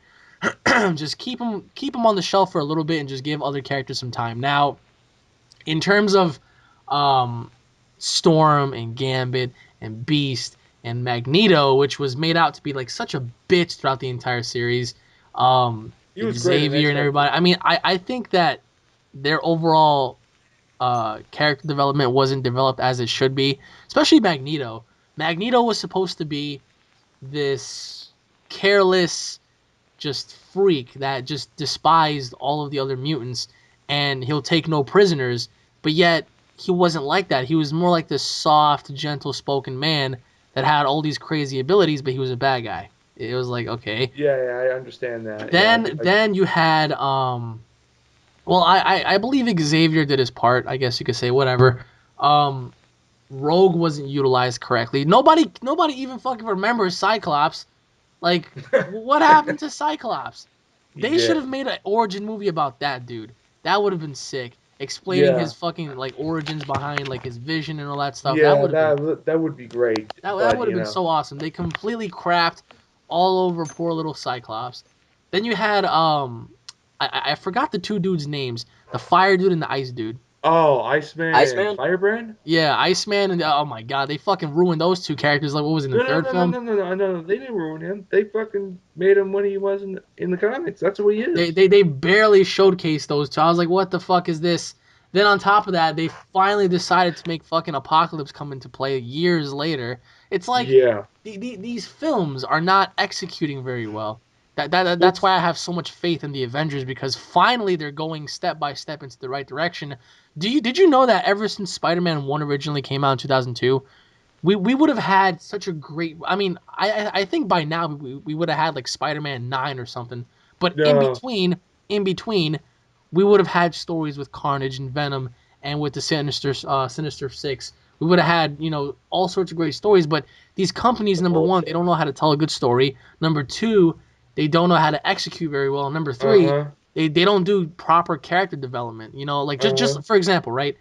just keep him on the shelf for a little bit and just give other characters some time. Now, in terms of um, Storm and Gambit and Beast and Magneto, which was made out to be like such a bitch throughout the entire series, He was great in Xavier and X-Men everybody. 3. I mean, I think that their overall character development wasn't developed as it should be, especially Magneto. Magneto was supposed to be this careless, just freak that just despised all of the other mutants, and he'll take no prisoners. But yet he wasn't like that. He was more like this soft, gentle spoken man that had all these crazy abilities, but he was a bad guy. It was like, okay. Yeah, I understand that. Yeah, Then you had well, I believe Xavier did his part. I guess you could say whatever. Um, Rogue wasn't utilized correctly. Nobody even fucking remembers Cyclops. Like, what happened to Cyclops? They should yeah, have made an origin movie about that dude. That would have been sick. Explaining his yeah, fucking like origins behind like his vision and all that stuff. That yeah. would have been That would be great. that But would have been so awesome. They completely crapped all over poor little Cyclops. Then you had I forgot the two dudes' names. The fire dude and the ice dude. oh, Iceman and Iceman? Firebrand. Yeah, Iceman and oh my god, they fucking ruined those two characters. Like what was it, in the third film? No. They didn't ruin him. They fucking made him what he was in the comics. That's what he They is. they they barely showcased those two. I was like, what the fuck is this? Then on top of that, they finally decided to make fucking Apocalypse come into play years later. It's like Yeah. these films are not executing very well. That's Well, why I have so much faith in the Avengers, because finally they're going step by step into the right direction. Did you know that ever since Spider-Man 1 originally came out in 2002, we would have had such a great. I mean, I think by now we would have had like Spider-Man 9 or something. But no. in between, we would have had stories with Carnage and Venom and with the Sinister Six. We would have had, all sorts of great stories. But these companies, The number one, they bullshit. don't know how to tell a good story. Number two, they don't know how to execute very well. Number Uh three, huh. they don't do proper character development. Like Uh huh. just for example, right?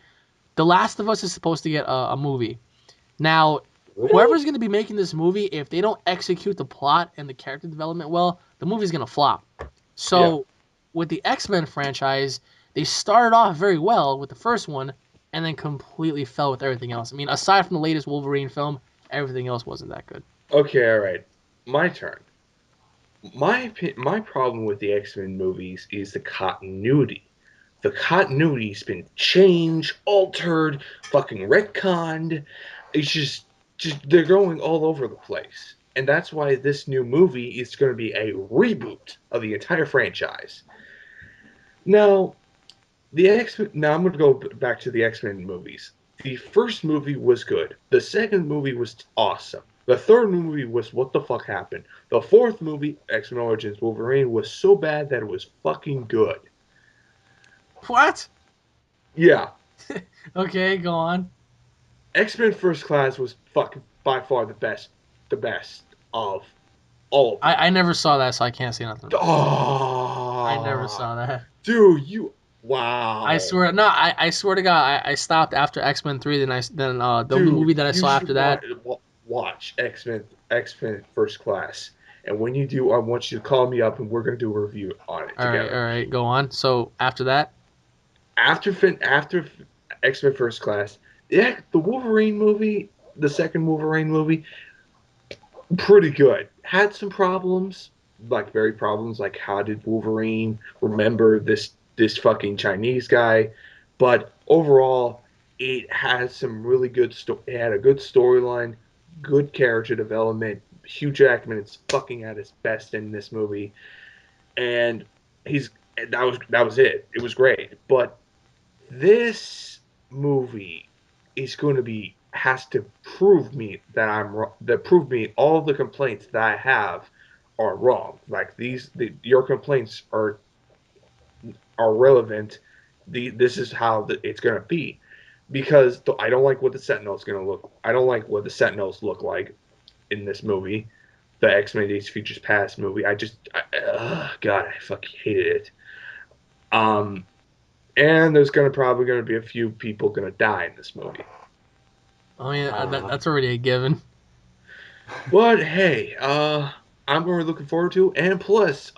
The Last of Us is supposed to get a movie. Now, Really? whoever's going to be making this movie, if they don't execute the plot and the character development well, the movie's going to flop. Yeah. So, with the X-Men franchise, they started off very well with the first one and then completely fell with everything else. I mean, aside from the latest Wolverine film, everything else wasn't that good. Okay. All right. My turn. My problem with the X-Men movies is the continuity. The continuity's been changed, altered, fucking retconned. It's just they're going all over the place. And that's why this new movie is going to be a reboot of the entire franchise. Now, the X now I'm going to go back to the X-Men movies. The first movie was good. The second movie was awesome. The third movie was what the fuck happened. The fourth movie, X-Men Origins Wolverine, was so bad that it was fucking good. What? Yeah, Okay, go on. X-Men First Class was fucking by far the best of all of them. I never saw that, so I can't say nothing about that. I never Oh, saw that. dude, you I wow, swear, no, I swear to God, I stopped after X-Men 3. Then the dude, movie that I you saw should after that. watch X-Men First Class, and when you do, I want you to call me up and we're gonna do a review on it All together. right, go on. So after that, After X-Men First Class, yeah, the Wolverine movie, the second Wolverine movie, pretty good. Had some problems, like very problems, like how did Wolverine remember this fucking Chinese guy? But overall, it has some really good It had a good storyline, good character development. Hugh Jackman is fucking at his best in this movie, and he's that was it. It was great, but this movie is going to be has to prove me that that prove me all the complaints that I have are wrong. Like your complaints are relevant. This is how it's going to be because I don't like what the Sentinel's going to look. I don't like what the Sentinels look like in this movie, the X-Men Days Futures Past movie. God, I fucking hated it. Um, and there's probably gonna be a few people gonna die in this movie. oh yeah, Uh, that's already a given. But hey, I'm really looking forward to, and plus,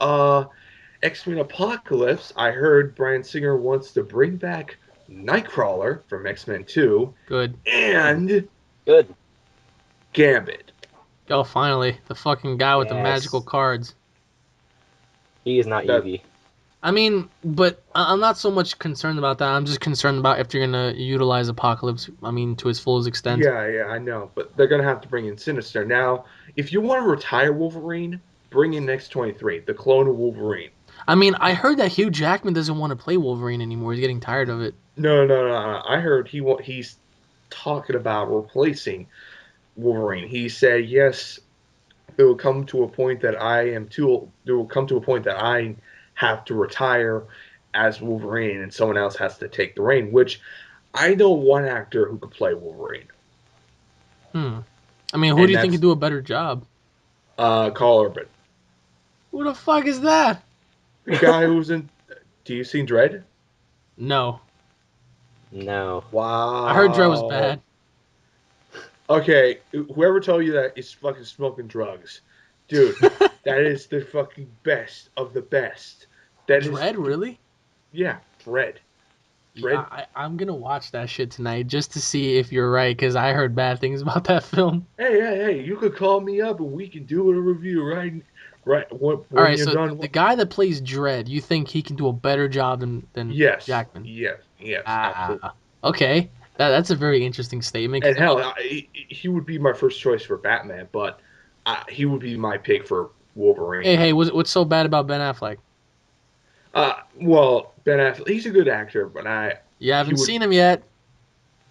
X-Men Apocalypse. I heard Bryan Singer wants to bring back Nightcrawler from X-Men 2 Good. good, and good. Gambit. Oh, finally, the fucking guy with the magical Yes, cards. he is not That Evie. I mean, but I'm not so much concerned about that. I'm just concerned about if you're gonna utilize Apocalypse. I mean, to its fullest extent. yeah, I know, but they're gonna have to bring in Sinister now. If you want to retire Wolverine, bring in X-23, the clone of Wolverine. I mean, I heard that Hugh Jackman doesn't want to play Wolverine anymore. He's getting tired of it. No. I heard he's talking about replacing Wolverine. He said, "Yes, it will come to a point that I am too. There will come to a point that I have to retire as Wolverine, and someone else has to take the reign." Which I know one actor who could play Wolverine, Hmm. I mean, who do and you think could that's do a better job? Carl Urban, Who the fuck is that? the guy who's in. Do you seen Dread? No, No. I heard Dre was Wow. bad. Okay, whoever told you that is fucking smoking drugs, dude. That is the fucking best of the best. That is, Dread, really? yeah, Dread. Yeah, Dread. I'm gonna watch that shit tonight just to see if you're right, because I heard bad things about that film. Hey, you could call me up and we can do a review Right. All When right, you're so done. the guy that plays Dredd, you think he can do a better job than Yes. Jackman? Yes. Absolutely. Okay. That's a very interesting statement. 'Cause, And hell, he would be my first choice for Batman, but he would be my pick for Wolverine. hey, what's so bad about Ben Affleck? Well, Ben Affleck, he's a good actor, but You he haven't would, seen him yet.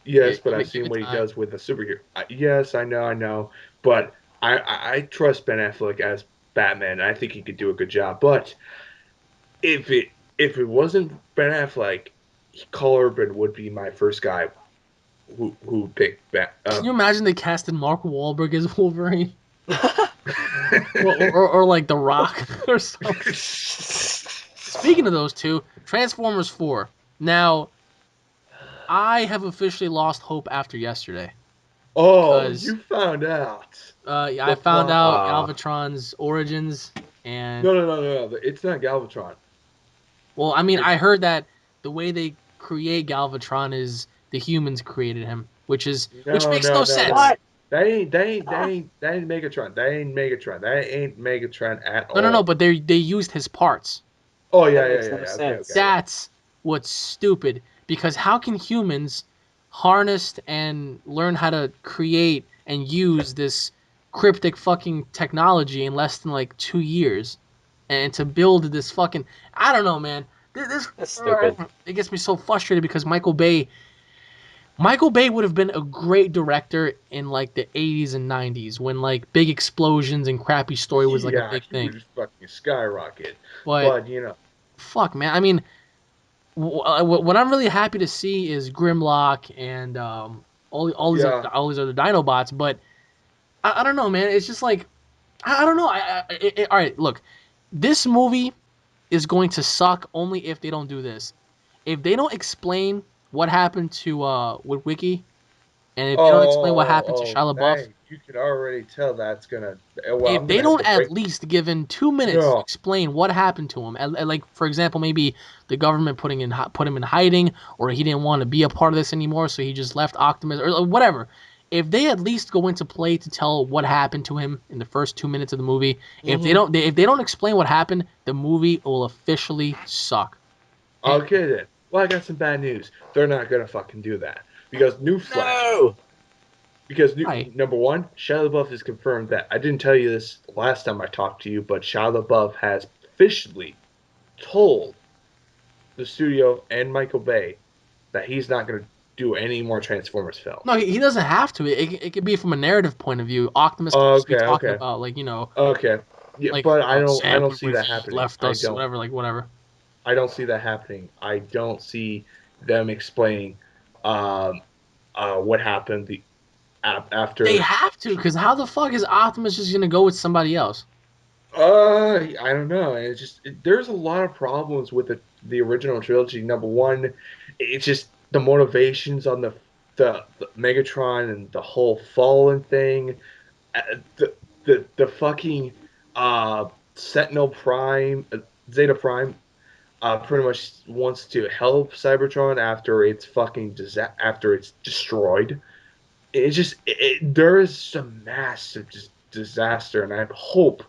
yes, but I've Give seen it what he time. does with the superhero. Yes, I know, but I trust Ben Affleck as Batman. I think he could do a good job. But if it wasn't Ben Affleck, Carl Urban would be my first guy who would pick Bat. Can you imagine they casted Mark Wahlberg as Wolverine, or like The Rock or something? Speaking of those two, Transformers 4. Now, I have officially lost hope after yesterday Oh, because you found out I the found plot. out Ah, Galvatron's origins, and No. It's not Galvatron. well, I mean, It's I heard that the way they create Galvatron is the humans created him, which makes no sense. No. what? Ah, That ain't Megatron. That ain't Megatron. That ain't Megatron at No, all. but they used his parts. Oh that makes no yeah. Okay, sense. yeah. That's what's stupid because how can humans harness and learn how to create and use this cryptic fucking technology in less than like 2 years and to build this fucking I don't know, man. This That's stupid. it gets me so frustrated because Michael Bay would have been a great director in like the 80s and 90s when like big explosions and crappy story was like a Yeah, big he would thing. just fucking skyrocket. But But you know, fuck, man. I mean, what I'm really happy to see is Grimlock and yeah. all these other Dinobots. But I don't know, man. It's just like I don't know. All right, look, this movie is going to suck only if they don't do this. If they don't explain what happened to with Wiki, and if they don't explain what happened to Shia LaBeouf, Dang, you can already tell that's gonna. Well, if I'm they gonna have don't to at break. least give in 2 minutes to No. explain what happened to him, like for example, maybe the government put him in hiding, or he didn't want to be a part of this anymore, so he just left Optimus, or whatever. If they at least go into play to tell what happened to him in the first 2 minutes of the movie, Hmm. if they don't explain what happened, the movie will officially suck. And Okay then. Well, I got some bad news. They're not gonna fucking do that because newsflash. No. Because why? number one, Shia LaBeouf has confirmed that I didn't tell you this last time I talked to you, but Shia LaBeouf has officially told the studio and Michael Bay that he's not going to do any more Transformers No, films. he doesn't have to. It could be from a narrative point of view. Optimus could just be Okay, talking okay, about okay. Yeah, like but I Sam don't when see that he happening. left us, whatever, like whatever. I don't see that happening. I don't see them explaining um, what happened They after. have to, because how the fuck is Optimus just gonna go with somebody else? I don't know. It's just there's a lot of problems with the original trilogy. Number one, it's just the motivations on the Megatron and the whole Fallen thing. The fucking Sentinel Prime, Zeta Prime, pretty much wants to help Cybertron after after it's destroyed. There is some massive disaster, and I hope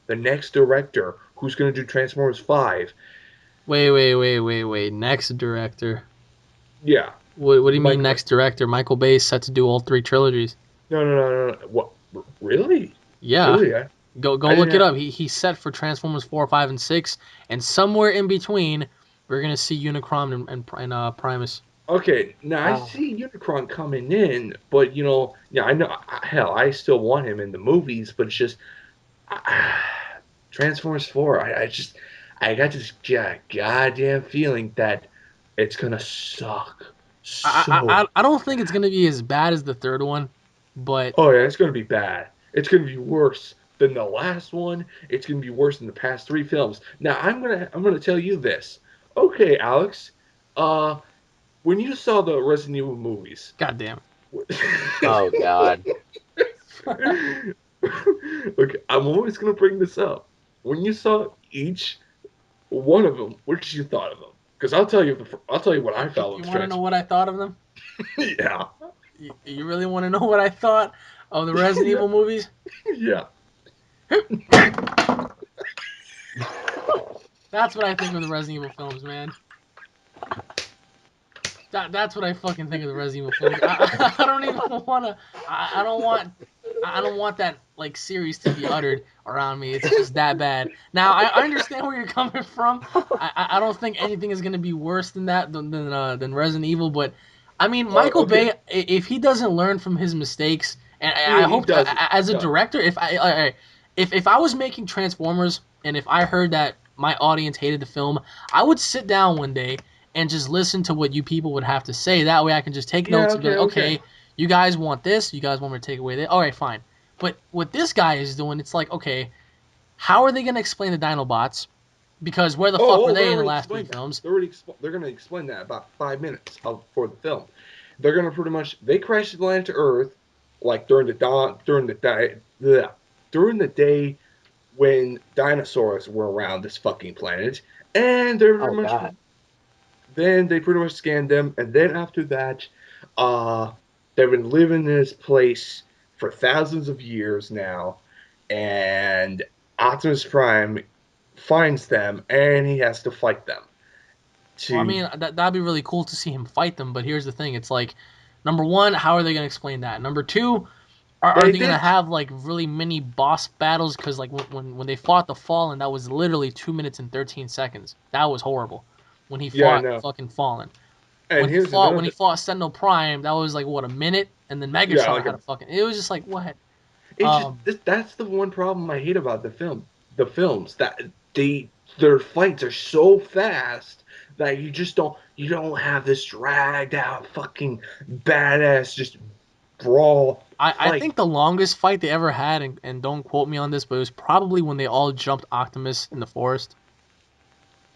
the next director who's going to do Transformers 5, Wait. Next director. yeah, What do you mean Michael. next director? Michael Bay is set to do all three trilogies. No. What? Really? Yeah, Really? go I look didn't it have. up. He's set for Transformers 4, 5, and 6, and somewhere in between, we're gonna see Unicron and Primus. Okay, now I Ah, see Unicron coming in, but yeah, I know. Hell, I still want him in the movies, but it's just uh, Transformers 4. I got this goddamn feeling that it's gonna suck so. I don't think it's gonna be as bad as the third one, but Oh yeah, it's gonna be bad. It's gonna be worse than the last one. It's gonna be worse than the past three films. Now I'm gonna tell you this. Okay, Alex. Uh, when you saw the Resident Evil movies. goddamn. oh God. Okay, I'm always gonna bring this up. When you saw each one of them, what did you thought of them? Because I'll tell you what I felt You of want to know Transformers. what I thought of them? Yeah, You really want to know what I thought of the Resident yeah, Evil movies? yeah. That's what I think of the Resident Evil films, man. That's what I fucking think of the Resident Evil films. I don't even want to. I don't want. I don't want that like series to be uttered around me. It's just that bad. Now I understand where you're coming from. I don't think anything is gonna be worse than that than Resident Evil. But I mean, Michael Okay. Bay, if he doesn't learn from his mistakes, and I He hope doesn't. as a No. director, if I was making Transformers and if I heard that my audience hated the film, I would sit down one day and just listen to what you people would have to say. That way I can just take Yeah. notes and be Okay. like, Okay. okay, you guys want this, you guys want me to take away that. All right, fine. But what this guy is doing, it's like, okay, how are they going to explain the Dinobots? Because where the fuck were They they in the already last three explained that. films? They're going to explain that about 5 minutes for the film. They're going to pretty much they crashed the land to Earth like during the day when dinosaurs were around this fucking planet, and they're pretty Oh much God. then they pretty much scanned them, and then after that, uh, they've been living in this place for thousands of years now, and Optimus Prime finds them, and he has to fight them. Well, I To mean, that'd be really cool to see him fight them, but here's the thing. It's like, number one, how are they going to explain that? Number two, are they they going to did, have like really mini boss battles? Because like when they fought the Fallen, that was literally 2 minutes and 13 seconds. That was horrible. When he yeah, I fought know. fucking Fallen. And here's When another, he fought Sentinel Prime, that was like what, a minute, and then yeah, Megatron like had a fucking. It was just like what? it's just Um, that's the one problem I hate about the films that they their fights are so fast that you don't have this dragged out fucking badass just brawl I fight. think the longest fight they ever had, and don't quote me on this, but it was probably when they all jumped Optimus in the forest.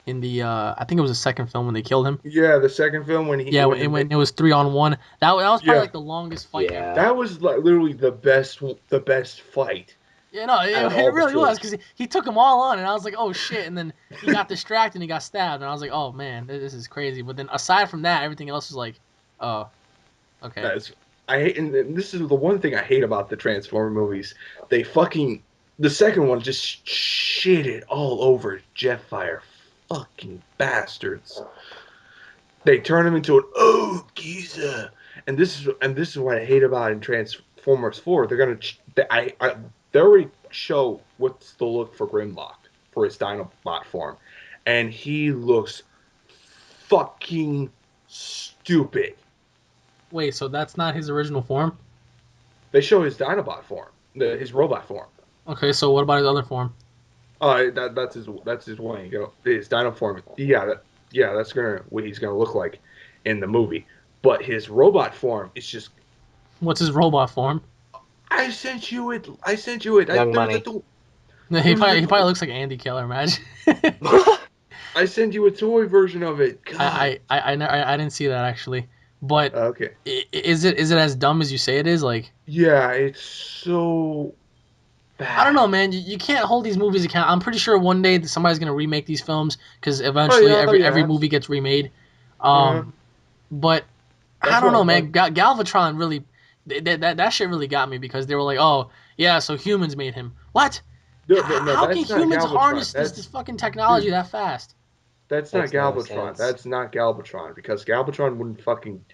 In the I think it was the second film when they killed him. Yeah, the second film Yeah, when it was 3-on-1. That was probably yeah, like the longest fight ever. Yeah. that was like literally the best fight Yeah, no, out of it all the really was films. because he took them all on, and I was like, oh shit, and then he got distracted and he got stabbed, and I was like, oh man, this is crazy. But then aside from that, everything else was like, oh, okay. That's I hate, and this is the one thing I hate about the Transformer movies. They fucking the second one just shitted all over Jetfire. Fucking bastards. They turn him into an Giza, and this is what I hate about in Transformers 4. They're gonna they already show what's the look for Grimlock for his Dinobot form, and he looks fucking stupid. Wait, so that's not his original form? They show his Dinobot form, his robot form. Okay, so what about his other form? That's his one. You go his Dino form. Yeah, that's gonna what he's gonna look like in the movie. But his robot form is just. What's his robot form? I sent you it. I sent you it. Young Money. He probably looks like Andy Keller, imagine. I sent you a toy version of it. God. I didn't see that actually. But Okay. is it as dumb as you say it is? Like Yeah, it's so I don't bad. know, man. You can't hold these movies account. I'm pretty sure one day that somebody's gonna remake these films because Oh eventually yeah, oh every yeah. movie gets remade. Uh, But I that's don't what know, like. man. Galvatron really that shit really got me because they were like, oh yeah, so humans made him. What? No, How can that's not humans Galvatron. harness this fucking technology Dude. that fast? That's not Makes no Galvatron. sense. That's not Galvatron because Galvatron wouldn't fucking.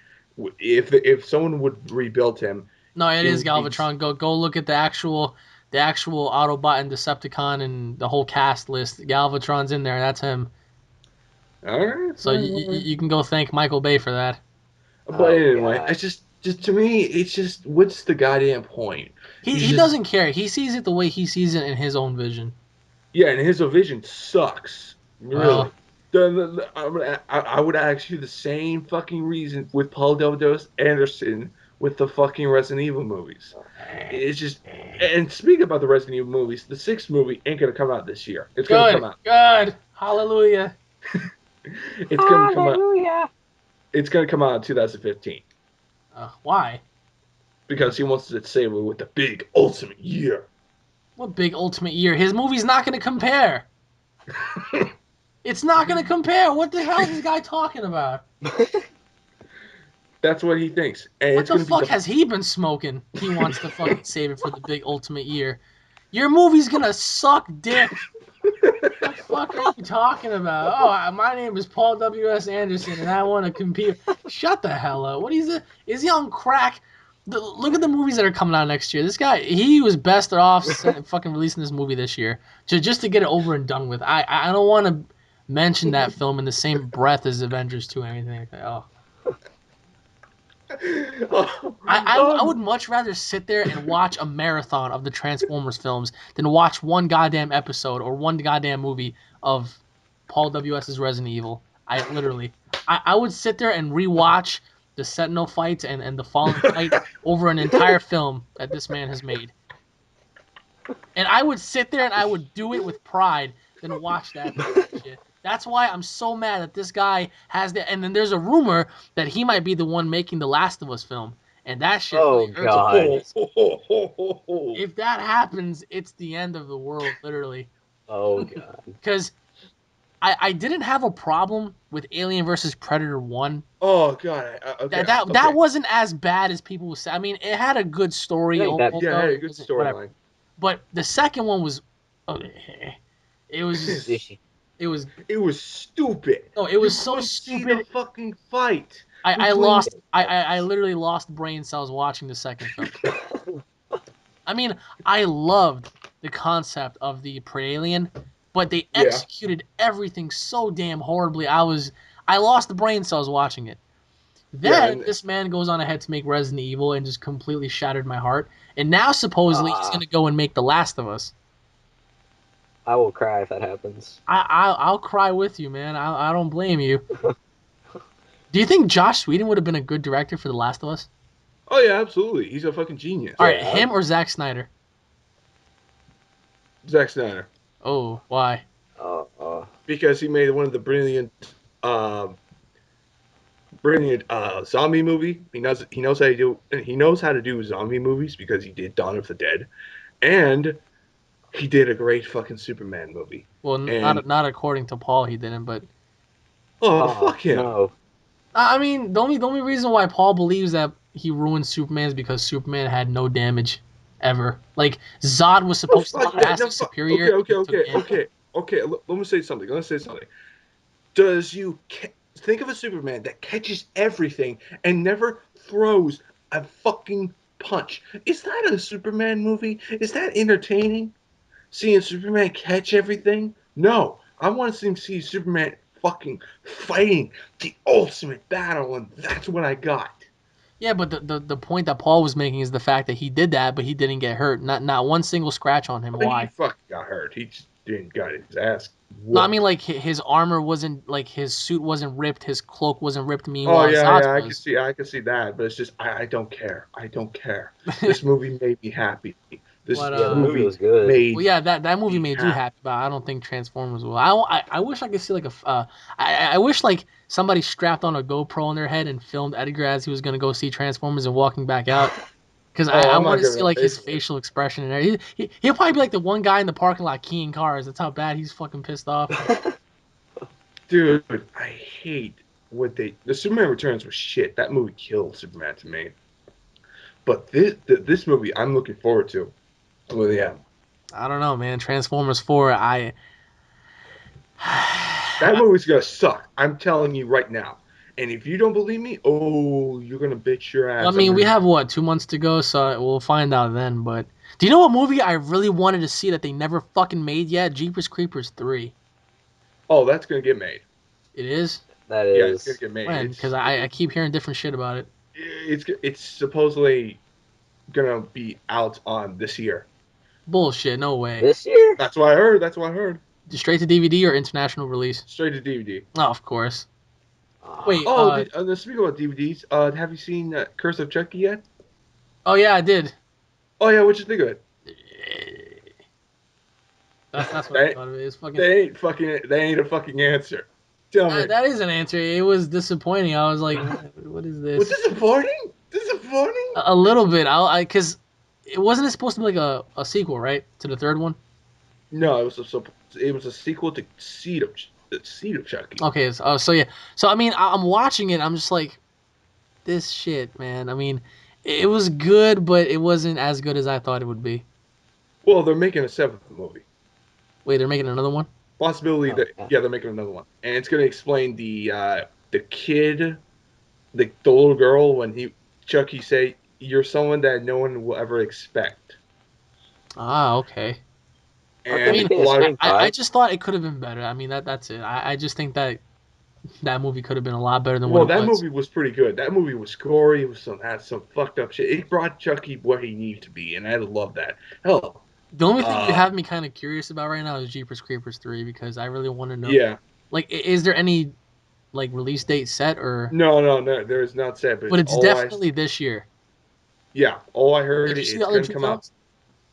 If someone would rebuild him, No, it it is would be. Galvatron. Go look at the actual Autobot and Decepticon and the whole cast list. Galvatron's in there. That's him. All right, So fine, whatever. you can go thank Michael Bay for that. But Oh anyway, God. it's just to me, it's just what's the goddamn point? He's He just doesn't care. He sees it the way he sees it in his own vision. yeah, and his vision sucks. Well, Really. I would ask you the same fucking reason with Paul W. Anderson with the fucking Resident Evil movies. It's just and speaking about the Resident Evil movies, the sixth movie ain't gonna come out this year. It's gonna come good, out. good. Hallelujah. It's gonna come out. Hallelujah. It's gonna come out in 2015 Why? because he wants to save it with the big ultimate year. What big ultimate year? His movie's not going to compare. It's not going to compare. What the hell is this guy talking about? That's what he thinks, and What it's the gonna be fuck the has he been smoking? He wants to fucking save it for the big ultimate year. Your movie's gonna suck dick. The fuck are you talking about? Oh, my name is Paul W.S. Anderson, and I want to compete. Shut the hell up. What is it? Is he on crack? Look at the movies that are coming out next year. This guy, he was best off fucking releasing this movie this year just to get it over and done with. I don't want to mention that film in the same breath as Avengers 2 and anything like that. Oh. I would much rather sit there and watch a marathon of the Transformers films than watch one goddamn episode or one goddamn movie of Paul W.S.'s Resident Evil. I would sit there and rewatch the Sentinel fights and the Fallen fight over an entire film that this man has made. And I would sit there and I would do it with pride than watch that shit. That's why I'm so mad that this guy has that. And then there's a rumor that he might be the one making the Last of Us film, and that shit Oh, really irks me. God. If that happens, it's the end of the world, literally. Oh, God. Because I didn't have a problem with Alien versus Predator 1. Oh god. Okay. That wasn't as bad as people would say. I mean, it had a good story. I think that- Yeah, it had a good Whatever. storyline. But the second one was, it was just, it was stupid. no, it was You so couldn't see stupid. the fucking fight. I literally lost brain cells watching the second film. I mean, I loved the concept of the pre-alien, but they executed everything so damn horribly. I lost the brain cells watching it. Then this man goes on ahead to make Resident Evil and just completely shattered my heart. And now supposedly he's gonna go and make The Last of Us. I will cry if that happens. I'll cry with you, man. I don't blame you. Do you think Josh Whedon would have been a good director for The Last of Us? Oh yeah, absolutely. He's a fucking genius. All right, him or Zack Snyder? Zack Snyder. Oh, why? Because he made one of the brilliant zombie movie. He knows how to do zombie movies because he did Dawn of the Dead, and he did a great fucking Superman movie. Well, not according to Paul, he didn't. But fuck him. No. I mean, the only reason why Paul believes that he ruined Superman is because Superman had no damage ever. Like Zod was supposed to be vastly superior. Okay. Let me say something. Does you think of a Superman that catches everything and never throws a fucking punch? Is that a Superman movie? Is that entertaining? Seeing Superman catch everything? No. I want to see Superman fucking fighting the ultimate battle, and that's what I got. Yeah, but the point that Paul was making is the fact that he did that, but he didn't get hurt. Not one single scratch on him. Why? He fucking got hurt. He just didn't got his ass whooped. No, I mean like his armor wasn't like his suit wasn't ripped, his cloak wasn't ripped. Meanwhile, I can see that, but it's just I don't care. This movie made me happy. The movie was good. Well, yeah, that movie made you happy, but I don't think Transformers will. I wish I could see like I wish like somebody strapped on a GoPro on their head and filmed Edgar as he was gonna go see Transformers and walking back out. Because I want to see like his facial expression and everything. He'll probably be like the one guy in the parking lot keying cars. That's how bad he's fucking pissed off. Dude, I hate the Superman Returns was shit. That movie killed Superman to me. But this movie I'm looking forward to. Well, yeah. I don't know, man. Transformers 4, that movie's gonna suck. I'm telling you right now. And if you don't believe me, you're gonna bitch your ass. I mean, we have 2 months to go, so we'll find out then. But do you know what movie I really wanted to see that they never fucking made yet? Jeepers Creepers 3. Oh, that's gonna get made. It is? That is. Yeah, it's gonna get made. When? Because I keep hearing different shit about it. It's supposedly gonna be out on this year. Bullshit, no way. This year? That's what I heard. Straight to DVD or international release? Straight to DVD. Oh, of course. Wait. Speaking about DVDs, have you seen Curse of Chucky yet? Oh yeah, I did. Oh yeah, what'd you think of it? That's what I thought of it. It's fucking. They ain't a fucking answer. Tell me. That is an answer. It was disappointing. I was like, what is this? Was disappointing? Disappointing? A little bit. Because it wasn't supposed to be like a sequel, right, to the third one? No, it was a sequel to Seed of Chucky. Okay, so yeah. So I mean, I'm watching it. I'm just like, this shit, man. I mean, it was good, but it wasn't as good as I thought it would be. Well, they're making a 7th movie. Wait, they're making another one? Possibility Oh that yeah. they're making another one, and it's going to explain the kid, the little girl when Chucky say you're someone that no one will ever expect, Ah, okay. Aren't I they and mean, a making a lot of Scream I 5? just thought it could have been better. I mean, that's it. I just think that that movie could have been a lot better than what well, it that was. movie was pretty good. That movie was gory. It was had some fucked up shit. It brought Chucky where he needed to be, and I love that. Hell, The only thing you uh, have me kind of curious about right now is Jeepers Creepers 3 because I really want to know. yeah, Like, is there any like release date set or? no, there is not said, but But it's it's definitely this year. all I heard. Did you see the It's other gonna two come out, films?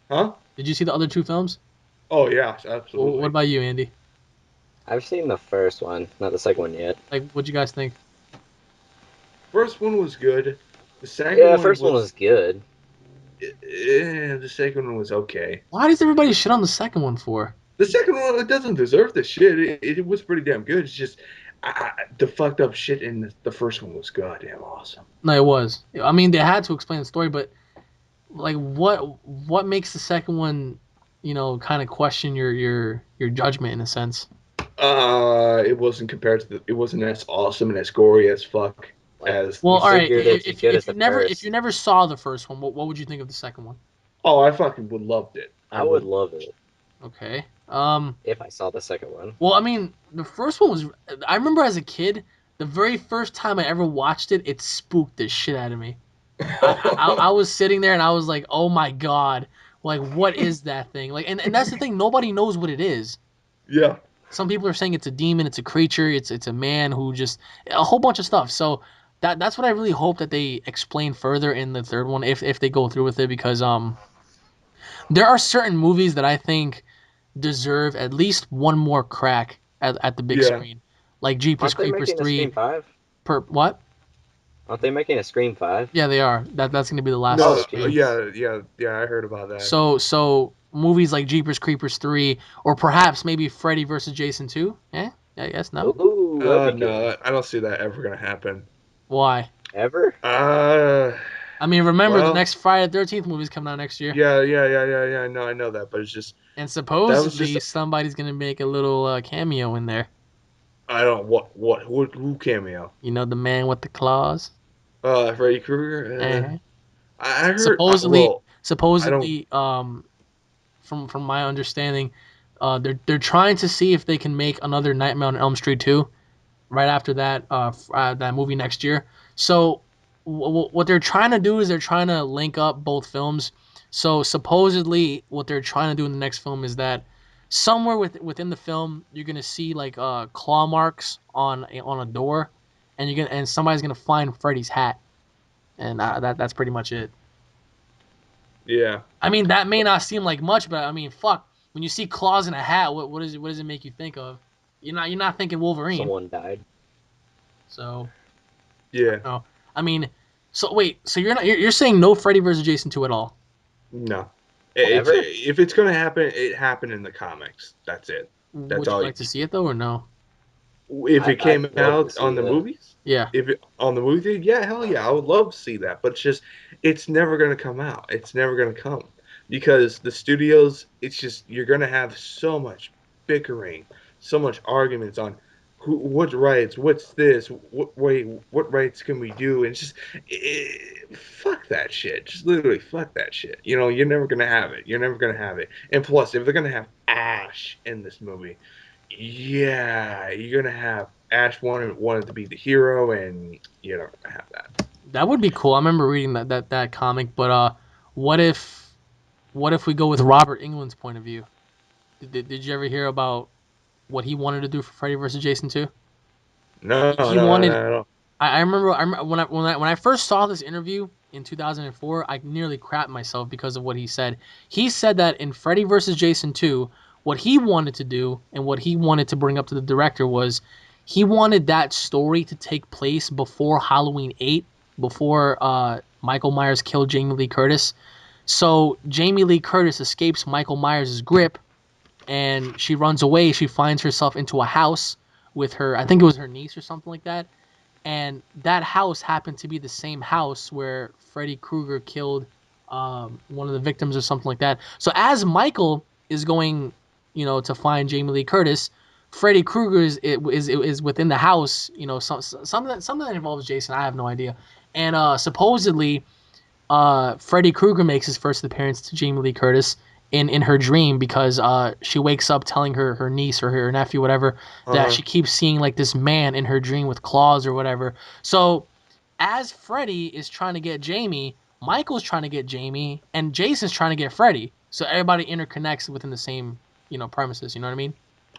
huh? Did you see the other two films? Oh yeah, Well, what absolutely. about you, Andy? I've seen the first one, not the second one yet. Like, what'd you guys think? First one was good. The second Yeah, the one first one was was good. the second one was okay. Why does everybody shit on the second one for? The second one it doesn't deserve the shit. It was pretty damn good. It's just the fucked up shit in the first one was goddamn awesome. No, it was. I mean, they had to explain the story, but like, what makes the second one, kind of question your judgment in a sense? It wasn't compared to it wasn't as awesome and as gory as fuck Like, as Well, you all right. figured it'd be good as You the never if you first. never saw the first one, what would you think of the second one? oh I fucking would loved it. I I would would. love it Okay. if I saw the second one. Well, I mean, the first one was. I remember as a kid, the very first time I ever watched it, it spooked the shit out of me. I was sitting there and I was like, oh my god, like what is that thing? Like, and that's the thing, nobody knows what it is. Yeah. Some people are saying it's a demon, it's a creature, it's a man who just a whole bunch of stuff. So that's what I really hope that they explain further in the third one if they go through with it because there are certain movies that I think deserve at least one more crack at the big Yeah. screen, like Jeepers Aren't they Creepers making a 3. Scream 5? Per what? Aren't they making a Scream 5? Yeah, they are. That's gonna be the last Oh, No. Scream. jeez. Yeah. I heard about that. So movies like Jeepers Creepers 3 or perhaps maybe Freddy versus Jason 2. Eh? I guess no. Ooh, that'd be good. No, I don't see that ever gonna happen. Why? Ever? Uh, I mean, remember the well, next Friday the 13th movie is coming out next year, yeah. I know that, but it's just and that was just supposedly somebody's gonna make a little cameo in there. I don't who cameo? You know, the man with the claws. Freddy Krueger. Uh-huh. I heard. Supposedly, Well, I don't. supposedly, from my understanding, they're trying to see if they can make another Nightmare on Elm Street 2 right after that that movie next year. So what they're trying to do is they're trying to link up both films. So supposedly what they're trying to do in the next film is that somewhere within the film you're gonna see like claw marks on a door, and somebody's gonna find Freddy's hat, and that's pretty much it. Yeah. I mean that may not seem like much, but I mean fuck, when you see claws in a hat, what does it make you think of? You're not thinking Wolverine. Someone died. So Yeah. no. I mean, so wait, so you're saying no Freddy versus Jason 2 at all? No. It's Ever? if it's gonna happen, it happened in the comics. That's it. That's Would you all. like to see it though or no? If it I'd came love to out see on the that. movies, Yeah. if it on the movie, yeah, hell yeah, I would love to see that. But it's just, it's never gonna come out. It's never gonna come because the studios. It's just you're gonna have so much bickering, so much arguments on what rights, what's this, what rights can we do, and it's just fuck that shit. Just literally fuck that shit. You're never gonna have it. You're never gonna have it. And plus, if they're gonna have Ash in this movie, yeah, you're gonna have Ash wanted to be the hero, and you're not gonna have that. That would be cool. I remember reading that comic, but what if what if we go with Robert Englund's point of view? Did you ever hear about what he wanted to do for Freddy versus Jason 2? No, He wanted no. I remember when I first saw this interview in 2004, I nearly crapped myself because of what he said. He said that in Freddy vs. Jason 2, what he wanted to do and what he wanted to bring up to the director was he wanted that story to take place before Halloween 8, before Michael Myers killed Jamie Lee Curtis. So Jamie Lee Curtis escapes Michael Myers' grip and she runs away. She finds herself into a house with her, I think it was her niece or something like that, and that house happened to be the same house where Freddy Krueger killed one of the victims or something like that. So as Michael is going, to find Jamie Lee Curtis. Freddy Krueger is within the house, something that involves Jason. I have no idea. And supposedly, Freddy Krueger makes his first appearance to Jamie Lee Curtis in her dream because she wakes up telling her niece or her nephew, whatever, that she keeps seeing like this man in her dream with claws or whatever. So as Freddy is trying to get Jamie, Michael's trying to get Jamie, and Jason's trying to get Freddy. So everybody interconnects within the same, premises. You know what I mean?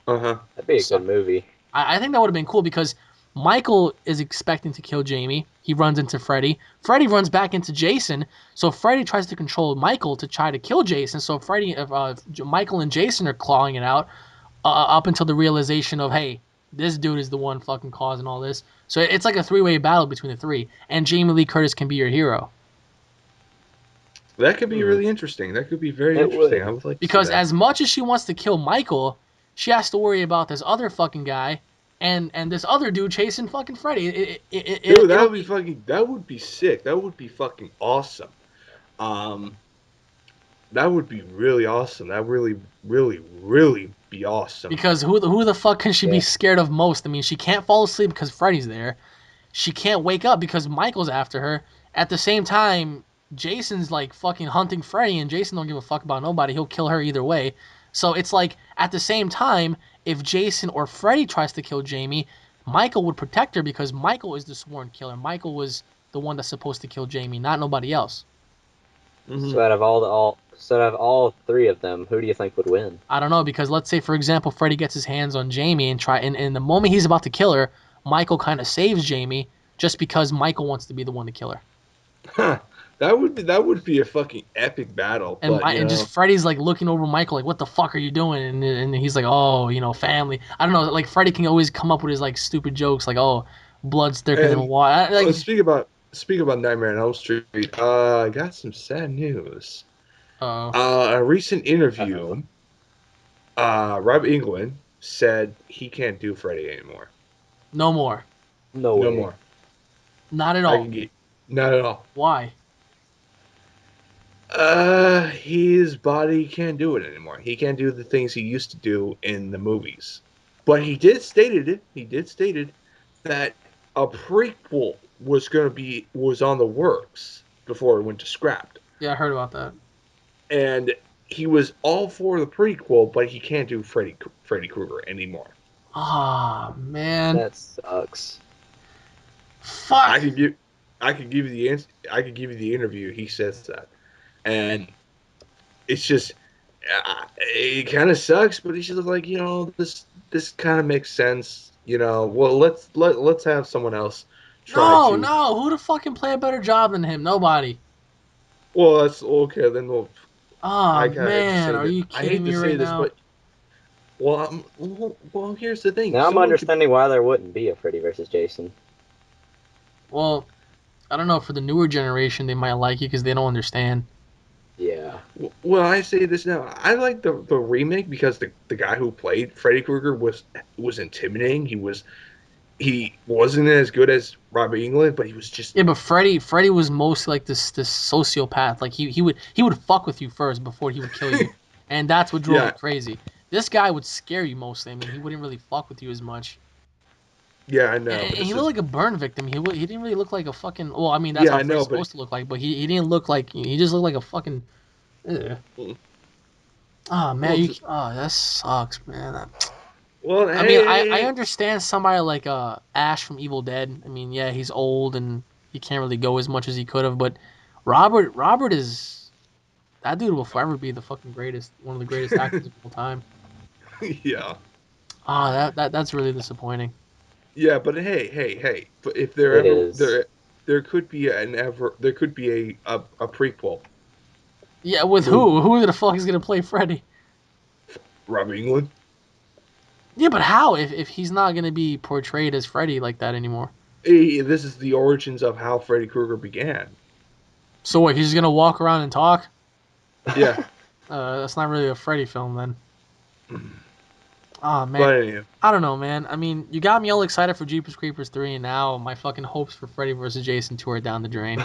That'd be a So good movie. I think that would have been cool because Michael is expecting to kill Jamie. He runs into Freddy. Freddy runs back into Jason. So Freddy tries to control Michael to try to kill Jason. So Michael and Jason are clawing it out up until the realization of, hey, this dude is the one fucking causing all this. So it's like a three-way battle between the three, and Jamie Lee Curtis can be your hero. That could be really interesting. That could be very It interesting. would. I would like to see Because that. as much as she wants to kill Michael, she has to worry about this other fucking guy and this other dude chasing fucking Freddy. Dude, that would be sick. That would be fucking awesome. Um, that would be really awesome. That really be awesome. Because who the fuck can she be Yeah. scared of most? I mean, she can't fall asleep because Freddy's there. She can't wake up because Michael's after her. At the same time, Jason's like fucking hunting Freddy, and Jason don't give a fuck about nobody. He'll kill her either way. So it's like at the same time, if Jason or Freddy tries to kill Jamie, Michael would protect her because Michael is the sworn killer. Michael was the one that's supposed to kill Jamie, not nobody else. So out of all three of them, who do you think would win? I don't know, because let's say for example Freddy gets his hands on Jamie and the moment he's about to kill her, Michael kind of saves Jamie just because Michael wants to be the one to kill her. That would be a fucking epic battle. And But and just Freddy's like looking over Michael like, what the fuck are you doing? And he's like, oh, family. I don't know. Like Freddy can always come up with his like stupid jokes like, oh, blood's thicker than and water. Like, speak about Nightmare on Elm Street. I got some sad news. uh, A recent Uh-oh. interview. Rob England said he can't do Freddy anymore. no more. No No way. more. Not at I all. can get not at all. Why? His body can't do it anymore. He can't do the things he used to do in the movies. But he did stated that a prequel was on the works before it went to scrapped. Yeah, I heard about that. And he was all for the prequel, but he can't do Freddy Krueger anymore. Ah, man. That sucks. Fuck. I could give you the I could give you the interview. He says that, and it's just it kind of sucks, but he's just like, this kind of makes sense. Well, let's have someone else try No, to. no. Who the fuck can play a better job than him? Nobody. Well, that's okay. Then Ah, I kind of hate to man. say Are that. you I kidding hate me to say right this, now? but well, here's the thing. Now I'm Someone could understanding why there wouldn't be a Freddy versus Jason. Well, I don't know. For the newer generation, they might like you because they don't understand. Yeah. Well, I say this now. I like the remake because the guy who played Freddy Krueger was intimidating. He wasn't as good as Robert Englund, but he was just Yeah, but Freddy was mostly like this sociopath. Like he would fuck with you first before he would kill you, and that's what drove yeah it crazy. This guy would scare you mostly. I mean, he wouldn't really fuck with you as much. yeah I And know, but he it's looked just like a burn victim. He didn't really look like a fucking. Well, I mean that's yeah how I know, Freddy's but supposed to look like, but he didn't look like. He just looked like a fucking. Ugh. Oh man, well you. just Oh, that sucks, man. well I mean, hey, I hey. understand somebody like Ash from Evil Dead. I mean, yeah, he's old and he can't really go as much as he could have, but Robert is that dude will forever be the fucking greatest, one of the greatest actors of all time. Yeah, Ah, that's really disappointing. yeah, but hey, but if It is. there could be there could be a prequel. Yeah, with Who who? Who the fuck is gonna play Freddy? Robert Englund? Yeah, but how if he's not gonna be portrayed as Freddy like that anymore? Hey, this is the origins of how Freddy Krueger began. So what? He's just gonna walk around and talk? Yeah, That's not really a Freddy film then. Oh man, but anyway. I don't know, man. I mean, you got me all excited for Jeepers Creepers 3, and now my fucking hopes for Freddy vs. Jason 2 are down the drain.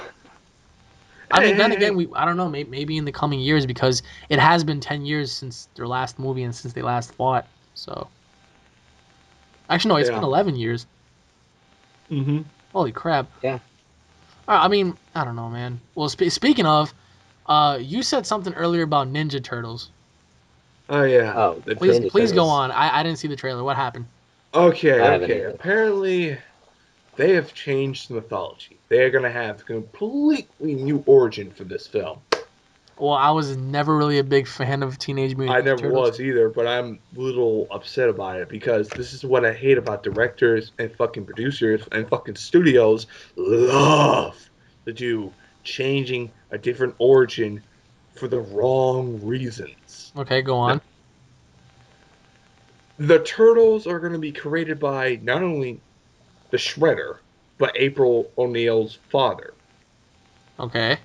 I mean, then Hey. again, I don't know, maybe in the coming years because it has been 10 years since their last movie and since they last fought. So actually, no, it's been Yeah. 11 years. Mm-hmm. Holy crap! Yeah. I mean, I don't know, man. Well, speaking of, you said something earlier about Ninja Turtles. Oh yeah, Oh, the Ninja Please go Turtles. on. I didn't see the trailer. What happened? Okay, I haven't okay. either. Apparently, they have changed the mythology. They are going to have a completely new origin for this film. Well, I was never really a big fan of Teenage I Mutant Ninja never Turtles. was either, but I'm a little upset about it because this is what I hate about directors and fucking producers and fucking studios love to do, changing a different origin for the wrong reasons. Okay, go Now, on. the Turtles are going to be created by not only the Shredder, but April O'Neil's father, Okay.